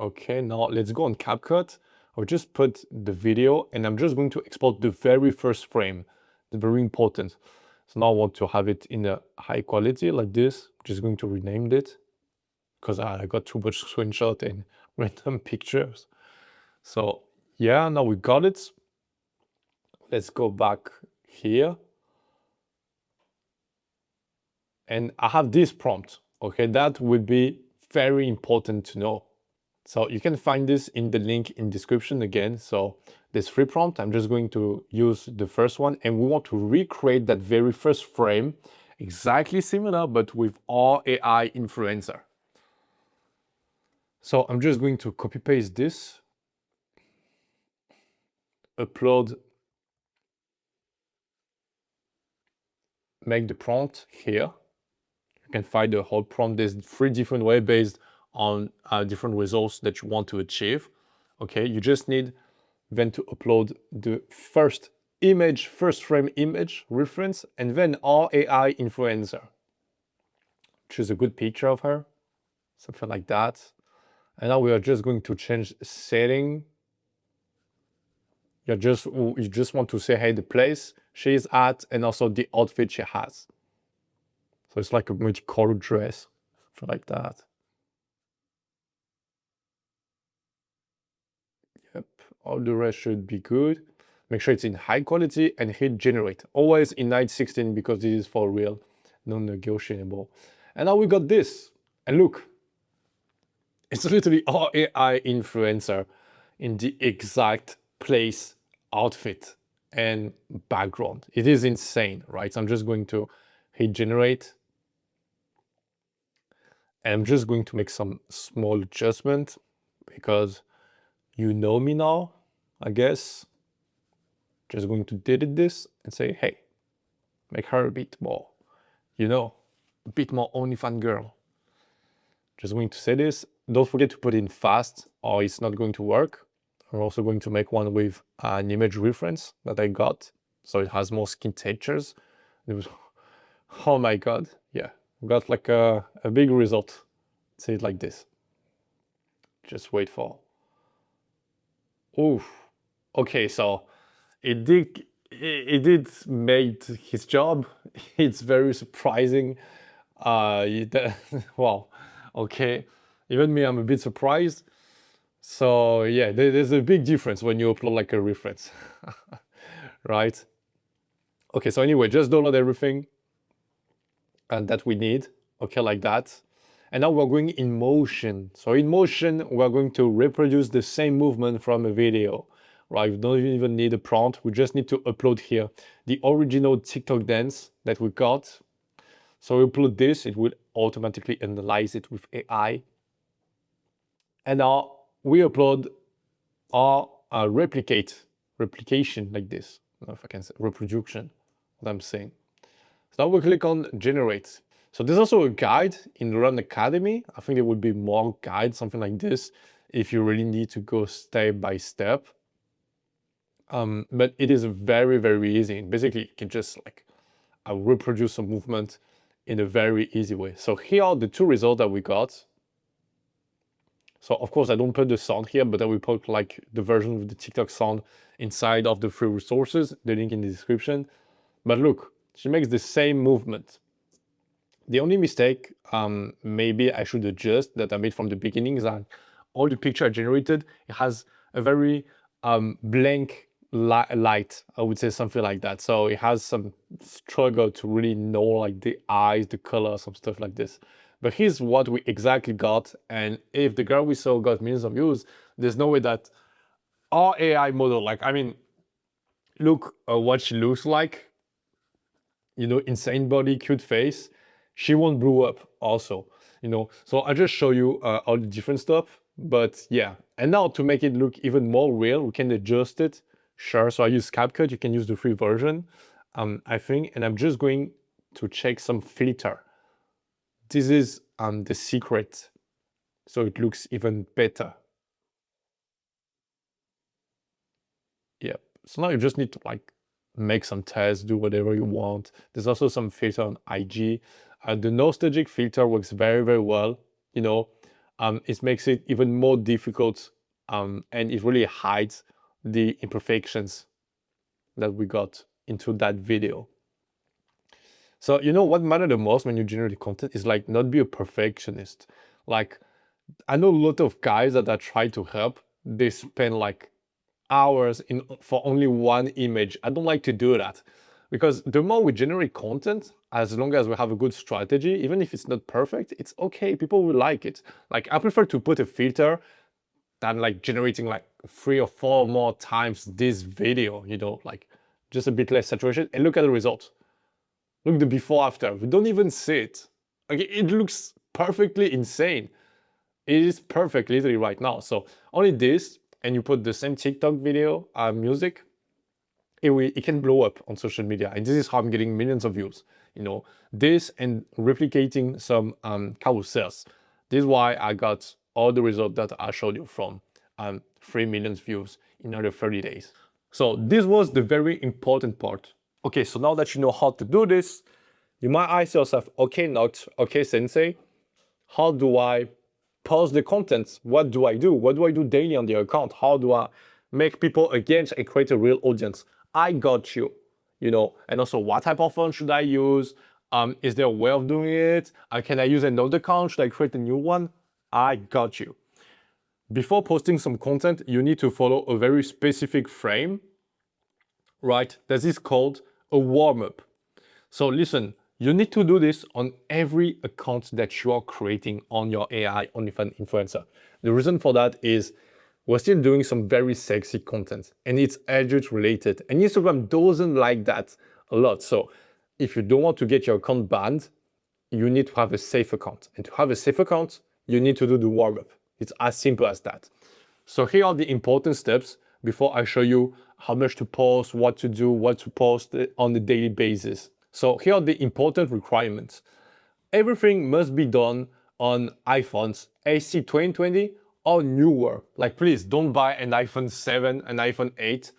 [SPEAKER 1] Okay, now let's go on CapCut. I'll just put the video and I'm just going to export the very first frame. It's very important. So now I want to have it in a high quality like this. I'm just going to rename it because I got too much screenshot and random pictures. So yeah, now we got it. Let's go back here. And I have this prompt, okay? That would be very important to know. So you can find this in the link in description again. So this free prompt, I'm just going to use the first one, and we want to recreate that very first frame, exactly similar, but with our AI influencer. So I'm just going to copy paste this, upload make the prompt here. You can find the whole prompt. There's 3 different ways based on different results that you want to achieve. Okay, you just need then to upload the first image, first frame image reference, and then our AI influencer. Choose a good picture of her, something like that. And now we are just going to change setting. You just want to say, hey, the place she's at and also the outfit she has. So it's like a multicolored dress, something like that. Yep, all the rest should be good. Make sure it's in high quality and hit generate. Always in night 16 because this is for real, non-negotiable. And now we got this. And look, it's literally our AI influencer in the exact place, outfit, and background. It is insane, right? So I'm just going to hit generate. And I'm just going to make some small adjustment because you know me now, I guess. Just going to edit this and say, hey, make her a bit more, a bit more OnlyFans girl. Just going to say this. Don't forget to put in fast or it's not going to work. I'm also going to make one with an image reference that I got. So it has more skin textures. Oh my God. Yeah, got like a big result. Say it like this. Just wait for. Oof. Okay, so it did make his job. It's very surprising. Wow. Okay. Even me, I'm a bit surprised. So yeah, there's a big difference when you upload like a reference, right? Okay, so anyway, just download everything and that we need. Okay, like that. And now we're going in motion. So in motion, we're going to reproduce the same movement from a video, right? We don't even need a prompt. We just need to upload here the original TikTok dance that we got. So we upload this, it will automatically analyze it with AI. And now we upload our replication like this. I don't know if I can say reproduction, what I'm saying. So now we click on generate. So there's also a guide in Run Academy. I think there would be more guides, something like this, if you really need to go step by step. But it is very, very easy. Basically, you can just like reproduce a movement in a very easy way. So here are the 2 results that we got. So of course I don't put the sound here, but I will put like the version with the TikTok sound inside of the free resources, the link in the description. But look, she makes the same movement. The only mistake maybe I should adjust that I made from the beginning is that all the picture I generated, it has a very blank light, I would say something like that. So it has some struggle to really know like the eyes, the color, some stuff like this. But here's what we exactly got. And if the girl we saw got millions of views, there's no way that our AI model, like, I mean, look what she looks like, insane body, cute face. She won't blow up also, So I just show you all the different stuff, but yeah. And now to make it look even more real, we can adjust it. Sure, so I use CapCut, you can use the free version, I think, and I'm just going to check some filter. This is the secret, so it looks even better. Yeah, so now you just need to like make some tests, do whatever you want. There's also some filter on IG. The nostalgic filter works very, very well. It makes it even more difficult, and it really hides the imperfections that we got into that video. So what matters the most when you generate content is like not be a perfectionist. Like I know a lot of guys that I try to help, they spend like hours for only one image. I don't like to do that because the more we generate content, as long as we have a good strategy, even if it's not perfect, it's okay. People will like it. Like I prefer to put a filter than like generating like 3 or 4 more times this video, like just a bit less saturation. And look at the results. Look the before after. We don't even see it. Okay, it looks perfectly insane. It is perfect literally right now. So only this, and you put the same TikTok video music, it can blow up on social media. And this is how I'm getting millions of views. this and replicating some carousels. This is why I got all the results that I showed you from 3 million views in under 30 days. So this was the very important part. Okay, so now that you know how to do this, you might ask yourself, okay, not okay, Sensei, how do I post the content? What do I do? What do I do daily on the account? How do I make people engage and create a real audience? I got you, and also what type of font should I use? Is there a way of doing it? Can I use another account? Should I create a new one? I got you. Before posting some content, you need to follow a very specific frame, right? That is called a warm-up. So listen, you need to do this on every account that you are creating on your AI OnlyFans influencer. The reason for that is we're still doing some very sexy content and it's adult related. And Instagram doesn't like that a lot. So if you don't want to get your account banned, you need to have a safe account. And to have a safe account, you need to do the warm-up. It's as simple as that. So here are the important steps before I show you how much to post, what to do, what to post on a daily basis. So here are the important requirements. Everything must be done on iPhones AC 2020 or newer. Like please don't buy an iPhone 7, an iPhone 8.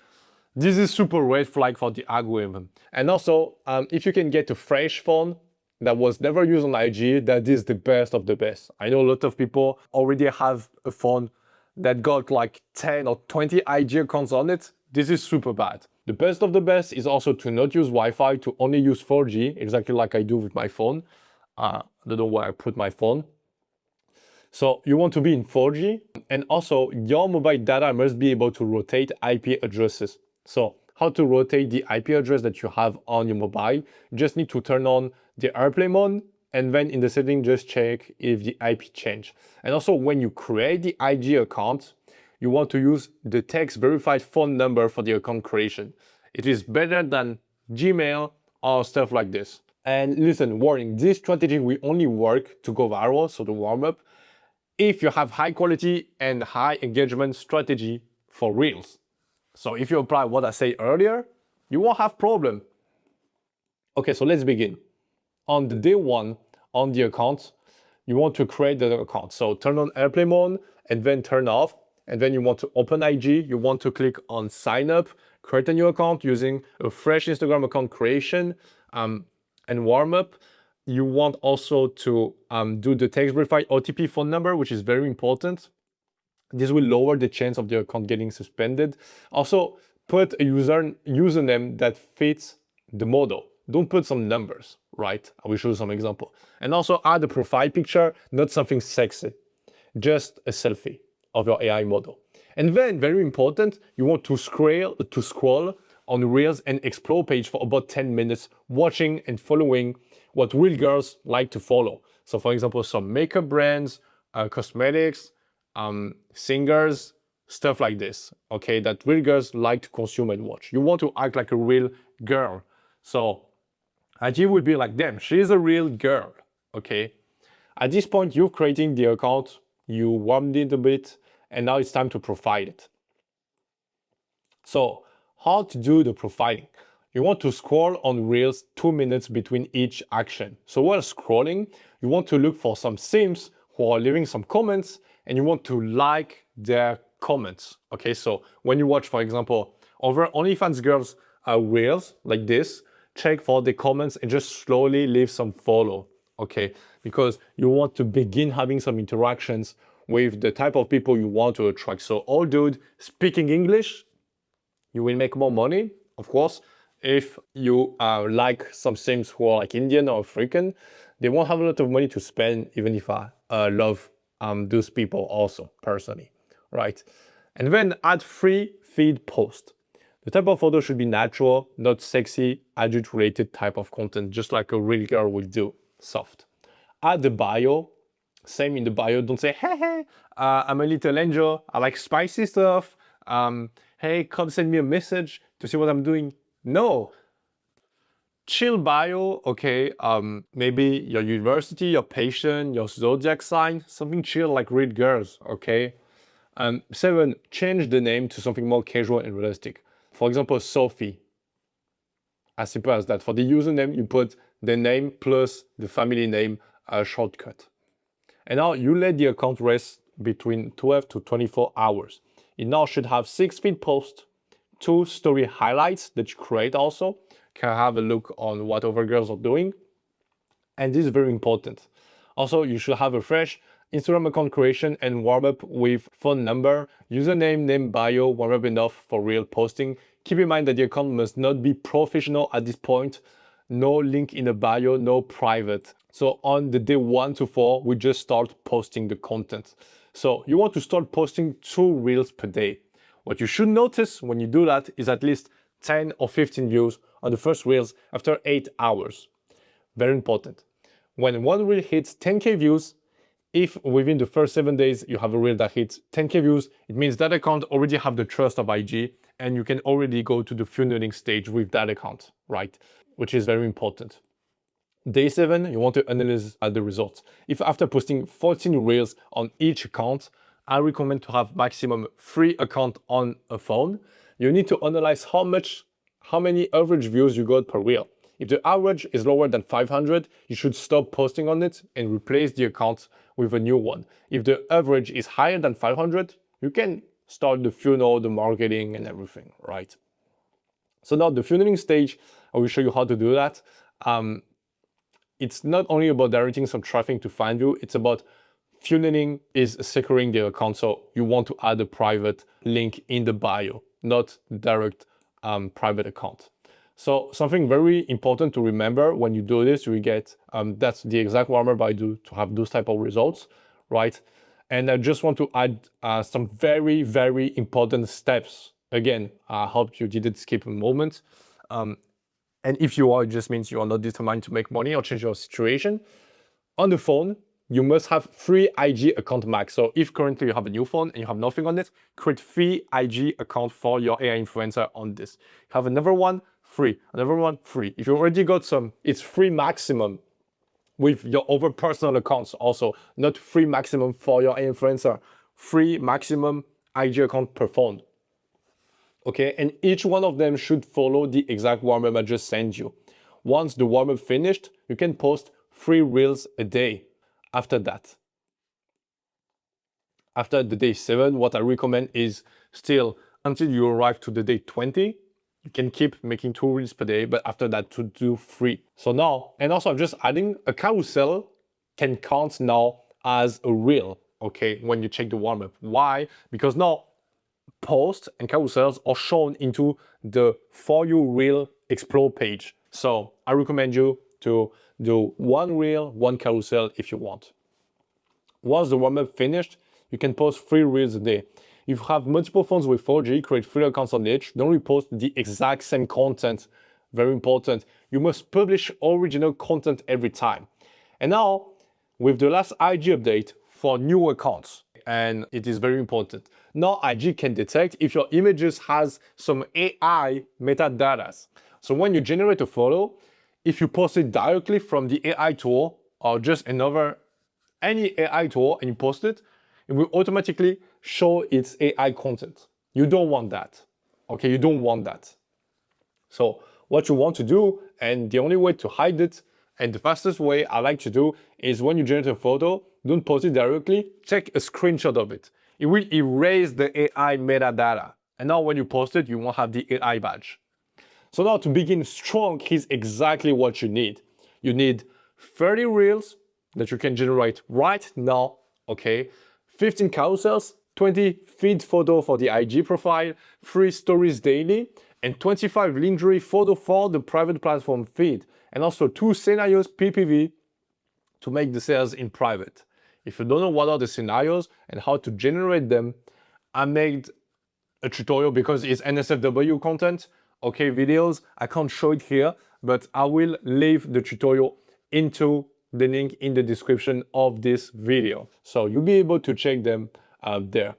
[SPEAKER 1] This is super red flag for the algorithm. And also, if you can get a fresh phone that was never used on IG, that is the best of the best. I know a lot of people already have a phone that got like 10 or 20 IG accounts on it. This is super bad. The best of the best is also to not use Wi-Fi, to only use 4G, exactly like I do with my phone. I don't know where I put my phone. So you want to be in 4G, and also your mobile data must be able to rotate IP addresses. So how to rotate the IP address that you have on your mobile? You just need to turn on the airplane mode, and then in the setting, just check if the IP change. And also when you create the IG account, you want to use the text verified phone number for the account creation. It is better than Gmail or stuff like this. And listen, warning, this strategy will only work to go viral, so the warm-up, if you have high quality and high engagement strategy for Reels. So if you apply what I said earlier, you won't have problem. Okay, so let's begin. On the day one on the account, you want to create the account. So turn on airplane mode and then turn off. And then you want to open IG. You want to click on sign up, create a new account using a fresh Instagram account creation and warm up. You want also to do the text verified OTP phone number, which is very important. This will lower the chance of the account getting suspended. Also, put a username that fits the model. Don't put some numbers, right? I will show you some example. And also add a profile picture, not something sexy, just a selfie of your AI model. And then, very important, you want to scroll on the Reels and Explore page for about 10 minutes, watching and following what real girls like to follow. So for example, some makeup brands, cosmetics, singers, stuff like this, okay, that real girls like to consume and watch. You want to act like a real girl. So IG will be like, damn, she's a real girl, okay? At this point, you're creating the account, you warmed it a bit, and now it's time to profile it. So how to do the profiling? You want to scroll on Reels 2 minutes between each action. So while scrolling, you want to look for some sims who are leaving some comments, and you want to like their comments. Okay, so when you watch, for example, over OnlyFans girls Reels like this, check for the comments and just slowly leave some follow. Okay, because you want to begin having some interactions with the type of people you want to attract. So all dude speaking English, you will make more money, of course. If you like some sims who are like Indian or African, they won't have a lot of money to spend, even if I love those people also, personally, right? And then add free feed post. The type of photo should be natural, not sexy, adult-related type of content, just like a real girl will do, soft. Add the bio. Same in the bio. Don't say, hey, I'm a little angel. I like spicy stuff. Hey, come send me a message to see what I'm doing. No. Chill bio, okay. Maybe your university, your patient, your zodiac sign, something chill like real girls, okay. 7, change the name to something more casual and realistic. For example, Sophie. As simple as that. For the username, you put the name plus the family name shortcut. And now you let the account rest between 12 to 24 hours. It now should have 6 feed posts, 2 story highlights that you create also. Can have a look on what other girls are doing. And this is very important. Also, you should have a fresh Instagram account creation and warm up with phone number, username, name, bio, warm up enough for real posting. Keep in mind that the account must not be professional at this point. No link in the bio, no private. So on the day 1 to 4, we just start posting the content. So you want to start posting 2 reels per day. What you should notice when you do that is at least 10 or 15 views on the first reels after 8 hours. Very important. When one reel hits 10K views, if within the first 7 days you have a reel that hits 10K views, it means that account already have the trust of IG and you can already go to the funneling stage with that account, right? Which is very important. Day 7, you want to analyze the results. If after posting 14 reels on each account, I recommend to have maximum 3 accounts on a phone. You need to analyze how many average views you got per reel. If the average is lower than 500, you should stop posting on it and replace the account with a new one. If the average is higher than 500, you can start the funnel, the marketing and everything, right? So now the funneling stage, I will show you how to do that. It's not only about directing some traffic to Fanvue, it's about funneling is securing the account. So you want to add a private link in the bio, not direct private account. So something very important to remember when you do this, you get, that's the exact warm-up I do to have those type of results, right? And I just want to add some very, very important steps. Again, I hope you didn't skip a moment. And if you are, it just means you are not determined to make money or change your situation. On the phone, you must have 3 IG account max. So if currently you have a new phone and you have nothing on it, create 3 IG account for your AI influencer on this. Have another one, free, another one, free. If you already got some, it's 3 maximum with your other personal accounts also, not 3 maximum for your AI influencer, 3 maximum IG account per phone. Okay, and each one of them should follow the exact warm-up I just sent you. Once the warm-up finished, you can post 3 reels a day after that. After the day 7, what I recommend is still until you arrive to the day 20, you can keep making 2 reels per day, but after that to do 3. So now, and also I'm just adding a carousel can count now as a reel, okay, when you check the warm-up. Why? Because now posts and carousels are shown into the For You Reel Explore page. So I recommend you to do 1 reel, 1 carousel if you want. Once the warm-up finished, you can post 3 reels a day. If you have multiple phones with 4G, create 3 accounts on each. Don't repost the exact same content. Very important. You must publish original content every time. And now, with the last IG update for new accounts, and it is very important. Now IG can detect if your images has some AI metadata. So when you generate a photo, if you post it directly from the AI tool or just any AI tool and you post it, it will automatically show its AI content. You don't want that. Okay, you don't want that. So what you want to do, and the only way to hide it, and the fastest way I like to do is when you generate a photo, don't post it directly, take a screenshot of it. It will erase the AI metadata. And now when you post it, you won't have the AI badge. So now to begin strong, here's exactly what you need. You need 30 reels that you can generate right now, okay? 15 carousels, 20 feed photo for the IG profile, 3 stories daily, and 25 lingerie photo for the private platform feed, and also 2 scenarios PPV to make the sales in private. If you don't know what are the scenarios and how to generate them, I made a tutorial because it's NSFW content, okay, videos. I can't show it here, but I will leave the tutorial into the link in the description of this video. So you'll be able to check them there.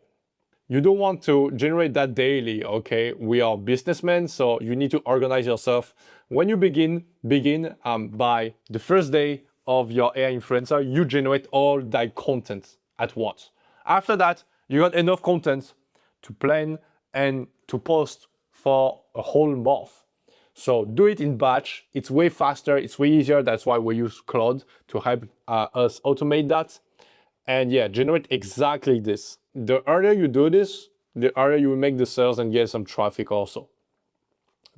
[SPEAKER 1] You don't want to generate that daily, okay? We are businessmen, so you need to organize yourself. When you begin by the first day of your AI influencer, you generate all that content at once. After that, you got enough content to plan and to post for a whole month. So do it in batch. It's way faster. It's way easier. That's why we use Claude to help us automate that. And yeah, generate exactly this. The earlier you do this, the earlier you will make the sales and get some traffic also.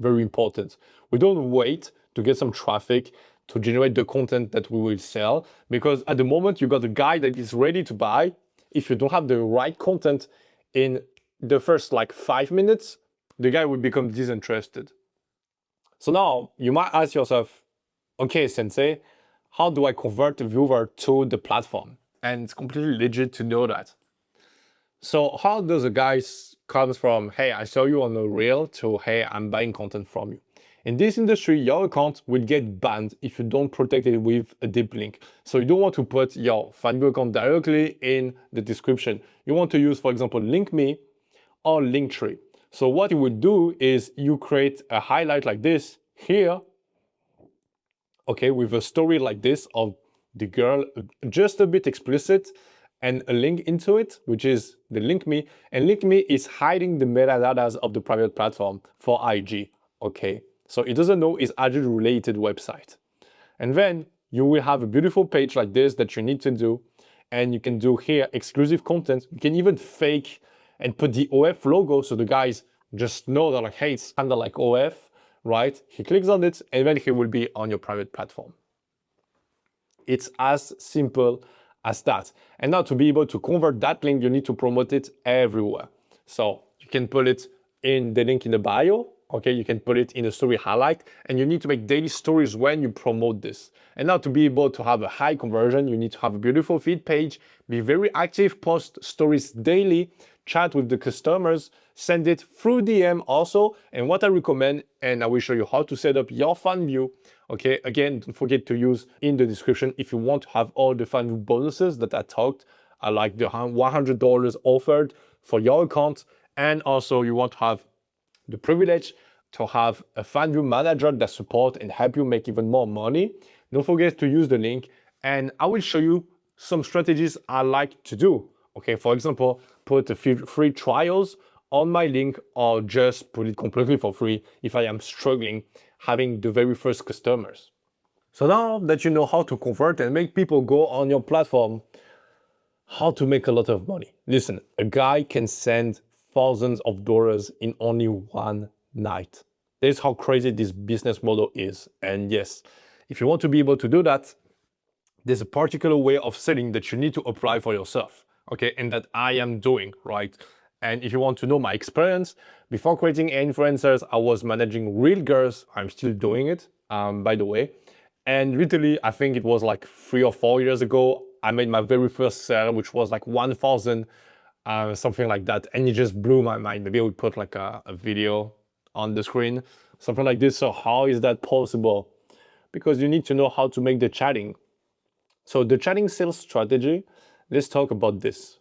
[SPEAKER 1] Very important. We don't wait to get some traffic to generate the content that we will sell, because at the moment you got a guy that is ready to buy. If you don't have the right content in the first like 5 minutes, the guy will become disinterested. So now you might ask yourself, okay, Sensei, how do I convert the viewer to the platform? And it's completely legit to know that. So how does a guy comes from, hey, I saw you on a reel, to, hey, I'm buying content from you? In this industry, your account will get banned if you don't protect it with a deep link. So you don't want to put your Fanvue account directly in the description. You want to use, for example, link me or Linktree. So what you would do is you create a highlight like this here, okay, with a story like this of the girl, just a bit explicit, and a link into it, which is the link me. And link me is hiding the metadata of the private platform for IG, okay? So it doesn't know it's IG related website. And then you will have a beautiful page like this that you need to do. And you can do here exclusive content. You can even fake and put the OF logo so the guys just know that, like, hey, it's kind of like OF, right? He clicks on it and then he will be on your private platform. It's as simple as that. And now to be able to convert that link, you need to promote it everywhere. So you can put it in the link in the bio, okay? You can put it in the story highlight, and you need to make daily stories when you promote this. And now to be able to have a high conversion, you need to have a beautiful feed page, be very active, post stories daily, chat with the customers, send it through DM also. And what I recommend, and I will show you how to set up your Fanvue. Okay, again, don't forget to use in the description if you want to have all the Fanvue bonuses that I talked, like the $100 offered for your account. And also you want to have the privilege to have a Fanvue manager that support and help you make even more money. Don't forget to use the link, and I will show you some strategies I like to do. Okay, for example, put a few free trials on my link, or just put it completely for free if I am struggling having the very first customers. So now that you know how to convert and make people go on your platform, how to make a lot of money. Listen, a guy can send thousands of dollars in only one night. That's how crazy this business model is. And yes, if you want to be able to do that, there's a particular way of selling that you need to apply for yourself, okay? And that I am doing, right? And if you want to know my experience, before creating influencers, I was managing real girls. I'm still doing it, by the way. And literally, I think it was like 3 or 4 years ago, I made my very first sale, which was like 1,000, something like that. And it just blew my mind. Maybe I would put like a video on the screen, something like this. So how is that possible? Because you need to know how to make the chatting. So the chatting sales strategy, let's talk about this.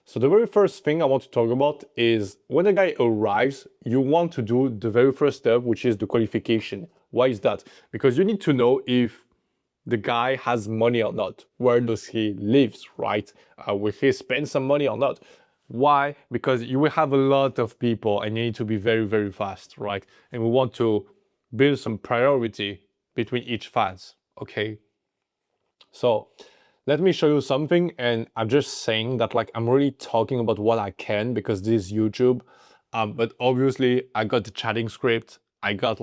[SPEAKER 1] So the very first thing I want to talk about is when a guy arrives, you want to do the very first step, which is the qualification. Why is that? Because you need to know if the guy has money or not. Where does he live, right? Will he spend some money or not? Why? Because you will have a lot of people and you need to be very, very fast, right? And we want to build some priority between each phase, okay? So let me show you something, and I'm just saying that, like, I'm really talking about what I can because this is YouTube. But obviously I got the chatting script. I got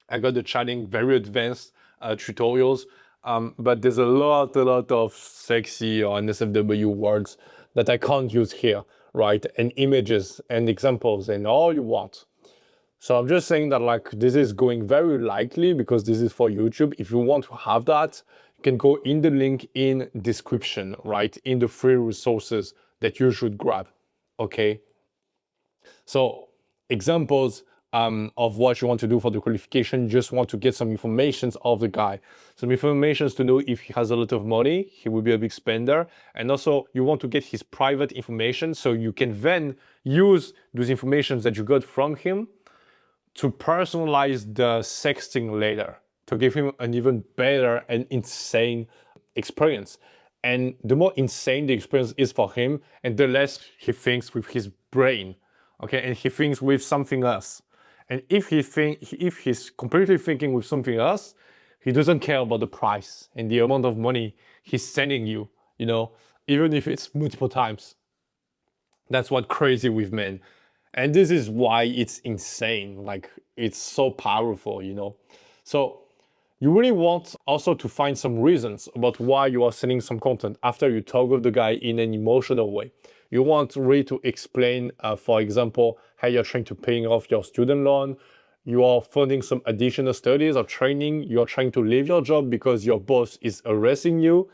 [SPEAKER 1] the chatting very advanced tutorials. But there's a lot of sexy or NSFW words that I can't use here, right? And images and examples and all you want. So I'm just saying that, like, this is going very likely because this is for YouTube. If you want to have that, you can go in the link in description, right? In the free resources that you should grab, okay? So examples of what you want to do for the qualification, you just want to get some information of the guy. Some information to know if he has a lot of money, he will be a big spender. And also you want to get his private information so you can then use those information that you got from him to personalize the sexting later, to give him an even better and insane experience. And the more insane the experience is for him, and the less he thinks with his brain, okay? And he thinks with something else. And if he's completely thinking with something else, he doesn't care about the price and the amount of money he's sending you, even if it's multiple times. That's what crazy with men. And this is why it's insane. Like, it's so powerful. So you really want also to find some reasons about why you are sending some content after you talk with the guy in an emotional way. You want really to explain, for example, how you're trying to paying off your student loan, you are funding some additional studies or training, you're trying to leave your job because your boss is arresting you.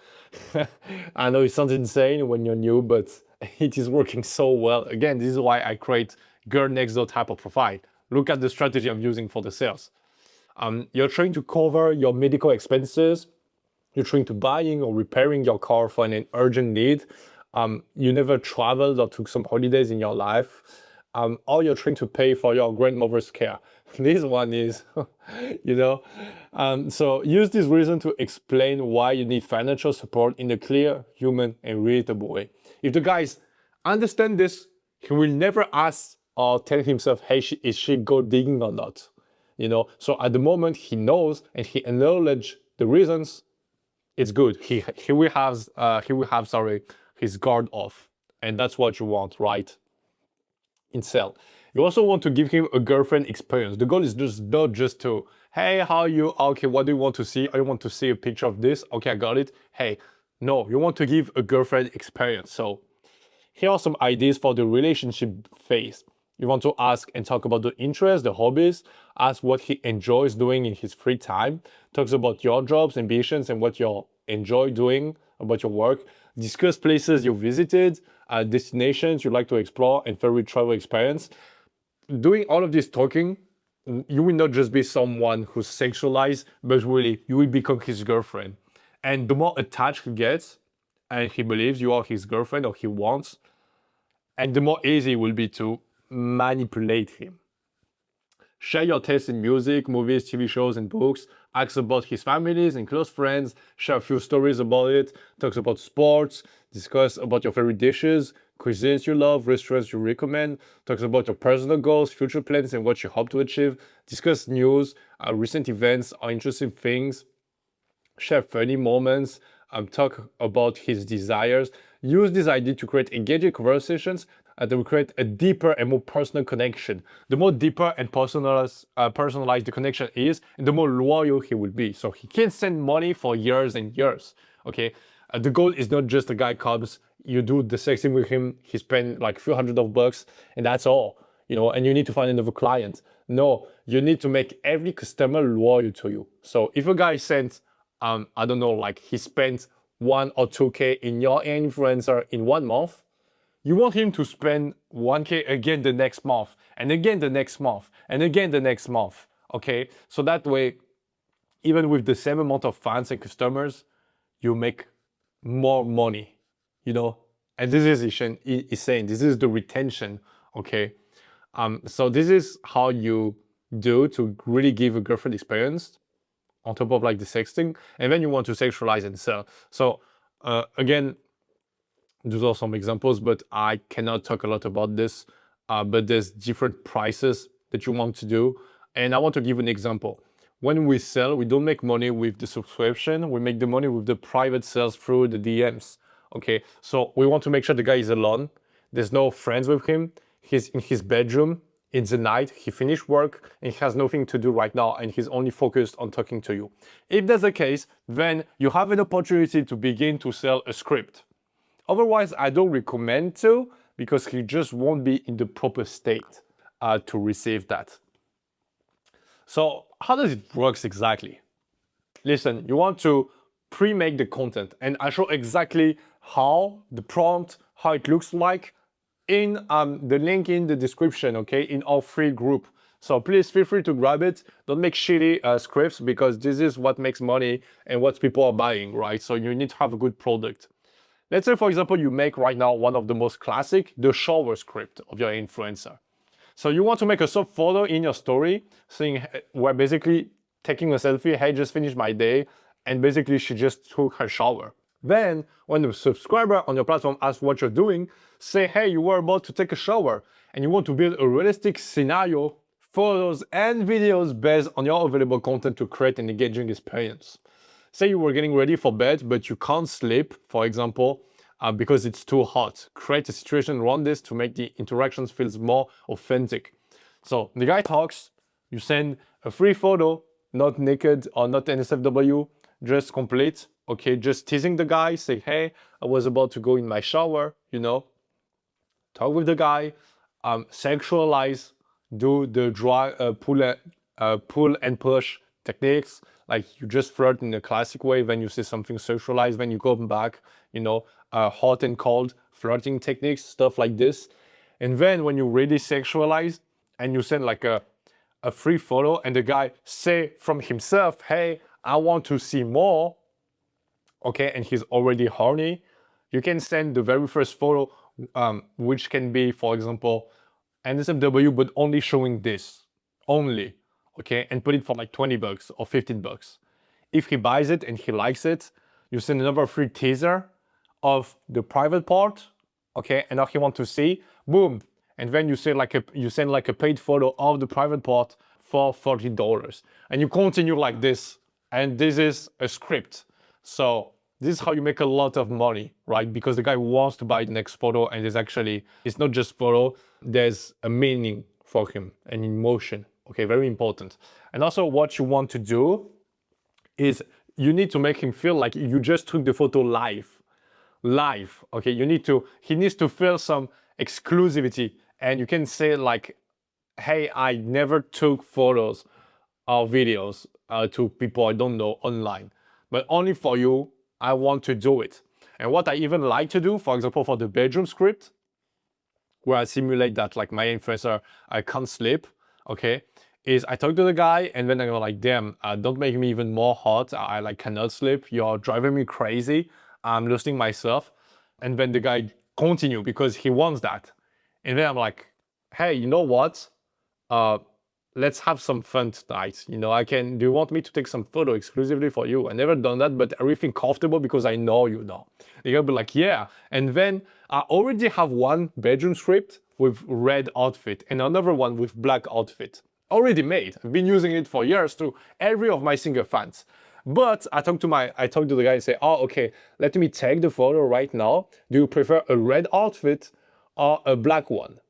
[SPEAKER 1] I know it sounds insane when you're new, but it is working so well. Again, this is why I create girl next door type of profile. Look at the strategy I'm using for the sales. You're trying to cover your medical expenses. You're trying to buying or repairing your car for an urgent need. You never traveled or took some holidays in your life. Or you're trying to pay for your grandmother's care. This one is, so use this reason to explain why you need financial support in a clear, human, and relatable way. If the guys understand this, he will never ask or tell himself, hey, is she gold digging or not? So at the moment he knows and he acknowledges the reasons, it's good. He will have his guard off, and that's what you want, right? In sell. You also want to give him a girlfriend experience. The goal is just not just to, hey, how are you? Okay, what do you want to see? I want to see a picture of this. Okay, I got it. Hey, no, you want to give a girlfriend experience. So here are some ideas for the relationship phase. You want to ask and talk about the interests, the hobbies, ask what he enjoys doing in his free time, talks about your jobs, ambitions, and what you enjoy doing about your work, discuss places you visited, destinations you like to explore, and favorite travel experience. Doing all of this talking, you will not just be someone who's sexualized, but really, you will become his girlfriend. And the more attached he gets, and he believes you are his girlfriend or he wants, and the more easy it will be to manipulate him. Share your taste in music, movies, TV shows, and books. Ask about his families and close friends. Share a few stories about it. Talks about sports. Discuss about your favorite dishes, cuisines you love, restaurants you recommend. Talks about your personal goals, future plans, and what you hope to achieve. Discuss news, recent events, or interesting things. Share funny moments. Talk about his desires. Use this idea to create engaging conversations that will create a deeper and more personal connection. The more deeper and personalized the connection is, and the more loyal he will be. So he can send money for years and years. Okay, the goal is not just a guy comes, you do the sexting with him, he spend like a few $100s, and that's all. And you need to find another client. No, you need to make every customer loyal to you. So if a guy sends, I don't know, like he spent 1 or 2K in your influencer in 1 month, you want him to spend 1K again the next month, and again the next month, and again the next month, okay? So that way, even with the same amount of fans and customers, you make more money, And this is saying, this is the retention, okay? So this is how you do to really give a girlfriend experience on top of like the sexting, and then you want to sexualize and sell. So again, those are some examples, but I cannot talk a lot about this. But there's different prices that you want to do. And I want to give an example. When we sell, we don't make money with the subscription. We make the money with the private sales through the DMs. Okay, so we want to make sure the guy is alone. There's no friends with him. He's in his bedroom. It's the night, he finished work and he has nothing to do right now and he's only focused on talking to you. If that's the case, then you have an opportunity to begin to sell a script. Otherwise, I don't recommend to, because he just won't be in the proper state to receive that. So how does it work exactly? Listen, you want to pre-make the content, and I show exactly how, the prompt, how it looks like in the link in the description, okay, in our free group. So please feel free to grab it. Don't make shitty scripts, because this is what makes money and what people are buying, right? So you need to have a good product. Let's say, for example, you make right now one of the most classic, the shower script of your influencer. So you want to make a sub photo in your story saying, we're basically taking a selfie, hey, just finished my day, and basically she just took her shower. Then, when the subscriber on your platform asks what you're doing, say, hey, you were about to take a shower, and you want to build a realistic scenario photos and videos based on your available content to create an engaging experience. Say you were getting ready for bed, but you can't sleep, for example, because it's too hot. Create a situation around this to make the interactions feel more authentic. So the guy talks, you send a free photo, not naked or not NSFW, just complete, okay, just teasing the guy, say, hey, I was about to go in my shower, you know, talk with the guy, sexualize, do the pull and push techniques, like you just flirt in a classic way. When you say something sexualized, when you come back, you know, hot and cold flirting techniques, stuff like this. And then when you really sexualize and you send like a free photo and the guy say from himself, hey, I want to see more, okay, and he's already horny, you can send the very first photo, which can be, for example, NSFW, but only showing this, only, okay, and put it for like 20 bucks or 15 bucks. If he buys it and he likes it, you send another free teaser of the private part, okay, and now he wants to see, boom, and then you send like a paid photo of the private part for $40, and you continue like this, and this is a script. So this is how you make a lot of money, right? Because the guy wants to buy the next photo, and it's not just photo, there's a meaning for him, an emotion, okay, very important. And also what you want to do is you need to make him feel like you just took the photo live, okay? He needs to feel some exclusivity, and you can say like, hey, I never took photos or videos to people I don't know online, but only for you, I want to do it. And what I even like to do, for example, for the bedroom script, where I simulate that like my influencer, I can't sleep, okay, is I talk to the guy and then I go like, damn, don't make me even more hot. I like cannot sleep. You're driving me crazy. I'm losing myself. And then the guy continue because he wants that. And then I'm like, hey, you know what? Let's have some fun tonight. You know, do you want me to take some photo exclusively for you? I never done that, but I really feel comfortable because I know you know. They're gonna be like, yeah. And then I already have one bedroom script with red outfit and another one with black outfit. Already made. I've been using it for years to every of my single fans. But I talked to the guy and say, oh, okay, let me take the photo right now. Do you prefer a red outfit or a black one?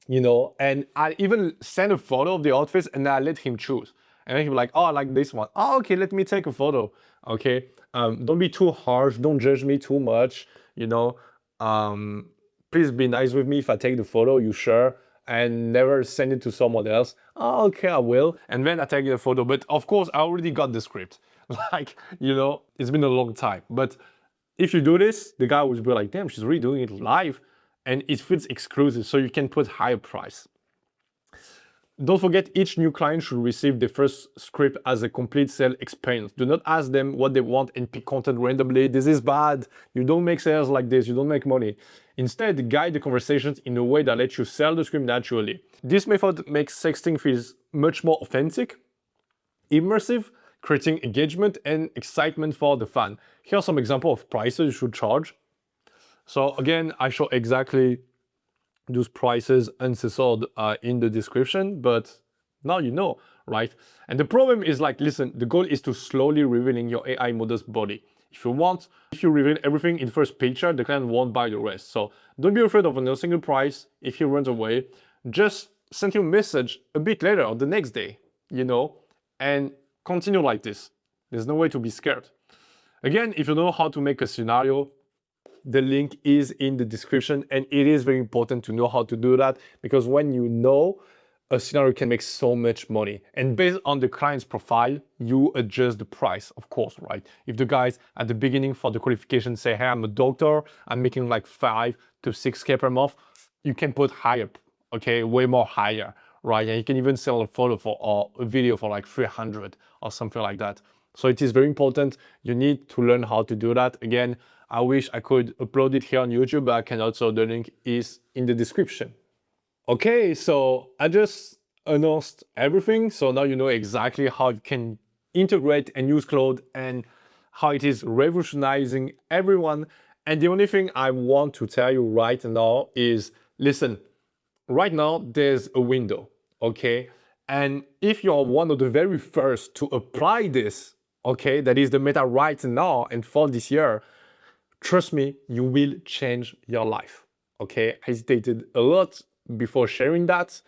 [SPEAKER 1] You know, and I even send a photo of the outfits and I let him choose. And then he'll be like, oh, I like this one. Oh, okay, let me take a photo. Okay, don't be too harsh. Don't judge me too much. You know, please be nice with me if I take the photo. You sure? And never send it to someone else. Oh, okay, I will. And then I take the photo. But of course, I already got the script. Like, you know, it's been a long time. But if you do this, the guy will be like, damn, she's really doing it live. And it feels exclusive, so you can put higher price. Don't forget, each new client should receive the first script as a complete sale experience. Do not ask them what they want and pick content randomly. This is bad. You don't make sales like this. You don't make money. Instead, guide the conversations in a way that lets you sell the script naturally. This method makes sexting feels much more authentic, immersive, creating engagement and excitement for the fan. Here are some examples of prices you should charge. So again, I show exactly those prices uncensored in the description, but now you know, right? And the problem is like, listen, the goal is to slowly revealing your AI model's body. If you reveal everything in first picture, the client won't buy the rest. So don't be afraid of a single price. If he runs away, just send him a message a bit later or the next day, you know, and continue like this. There's no way to be scared. Again, if you know how to make a scenario, the link is in the description, and it is very important to know how to do that, because when you know, a scenario can make so much money. And based on the client's profile, you adjust the price, of course, right? If the guys at the beginning for the qualification say, hey, I'm a doctor, I'm making like 5 to 6K per month, you can put higher, okay, way more higher, right? And you can even sell a photo or a video for like 300 or something like that. So it is very important. You need to learn how to do that. Again, I wish I could upload it here on YouTube, but I cannot, so the link is in the description. Okay, so I just announced everything. So now you know exactly how you can integrate and use Claude and how it is revolutionizing everyone. And the only thing I want to tell you right now is, listen, right now there's a window. okay? And if you're one of the very first to apply this, okay, that is the meta right now and for this year, trust me, you will change your life, okay? I hesitated a lot before sharing that,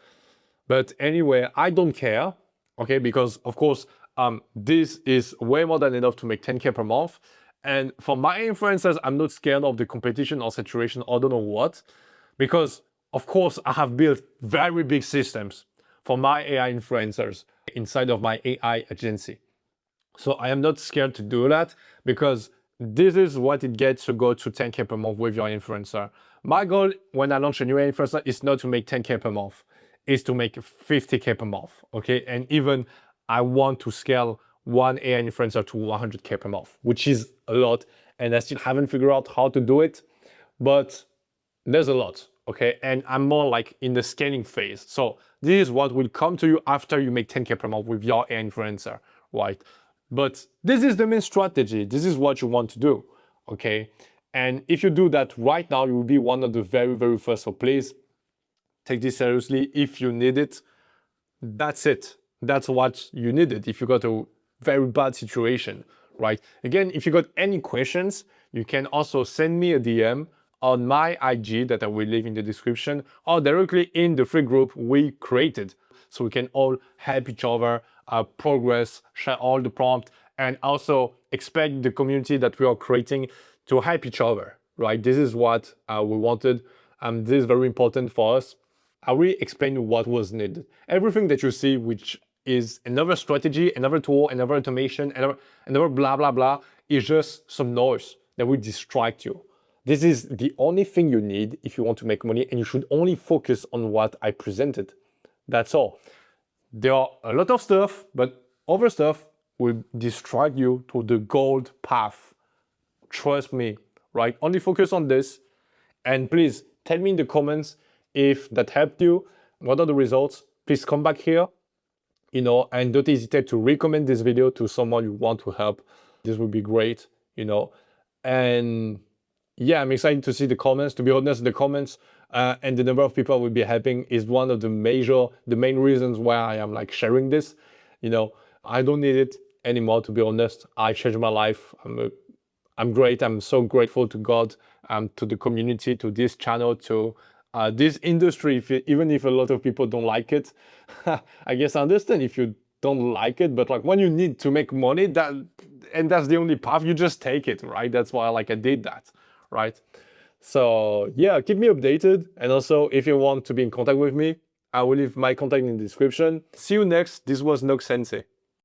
[SPEAKER 1] but anyway, I don't care, okay? Because of course, this is way more than enough to make 10K per month. And for my influencers, I'm not scared of the competition or saturation or don't know what, because of course I have built very big systems for my AI influencers inside of my AI agency. So I am not scared to do that because this is what it gets to go to 10K per month with your influencer. My goal when I launch a new influencer is not to make 10K per month, is to make 50K per month, okay? And even I want to scale one AI influencer to 100K per month, which is a lot. And I still haven't figured out how to do it, but there's a lot, okay? And I'm more like in the scaling phase. So this is what will come to you after you make 10K per month with your AI influencer, right? But this is the main strategy. This is what you want to do, okay? And if you do that right now, you will be one of the very, very first. So please take this seriously. If you need it, that's it. That's what you needed if you got a very bad situation, right? Again, if you got any questions, you can also send me a DM on my IG that I will leave in the description or directly in the free group we created so we can all help each other progress, share all the prompt, and also expect the community that we are creating to help each other, right? This is what we wanted. This is very important for us. I will explain what was needed. Everything that you see, which is another strategy, another tool, another automation, another blah, blah, blah, is just some noise that will distract you. This is the only thing you need if you want to make money, and you should only focus on what I presented. That's all. There are a lot of stuff, but other stuff will distract you to the gold path. Trust me, right? Only focus on this. And please tell me in the comments if that helped you. What are the results? Please come back here, and don't hesitate to recommend this video to someone you want to help. This would be great, And yeah, I'm excited to see the comments. To be honest, the comments and the number of people I will be helping is one of the main reasons why I am like sharing this. I don't need it anymore, to be honest. I changed my life. I'm great. I'm so grateful to God, to the community, to this channel, to this industry. Even if a lot of people don't like it, I guess I understand if you don't like it. But like when you need to make money, that's the only path. You just take it, right? That's why I did that, right? So yeah, keep me updated. And also, if you want to be in contact with me, I will leave my contact in the description. See you next. This was Nox Sensei.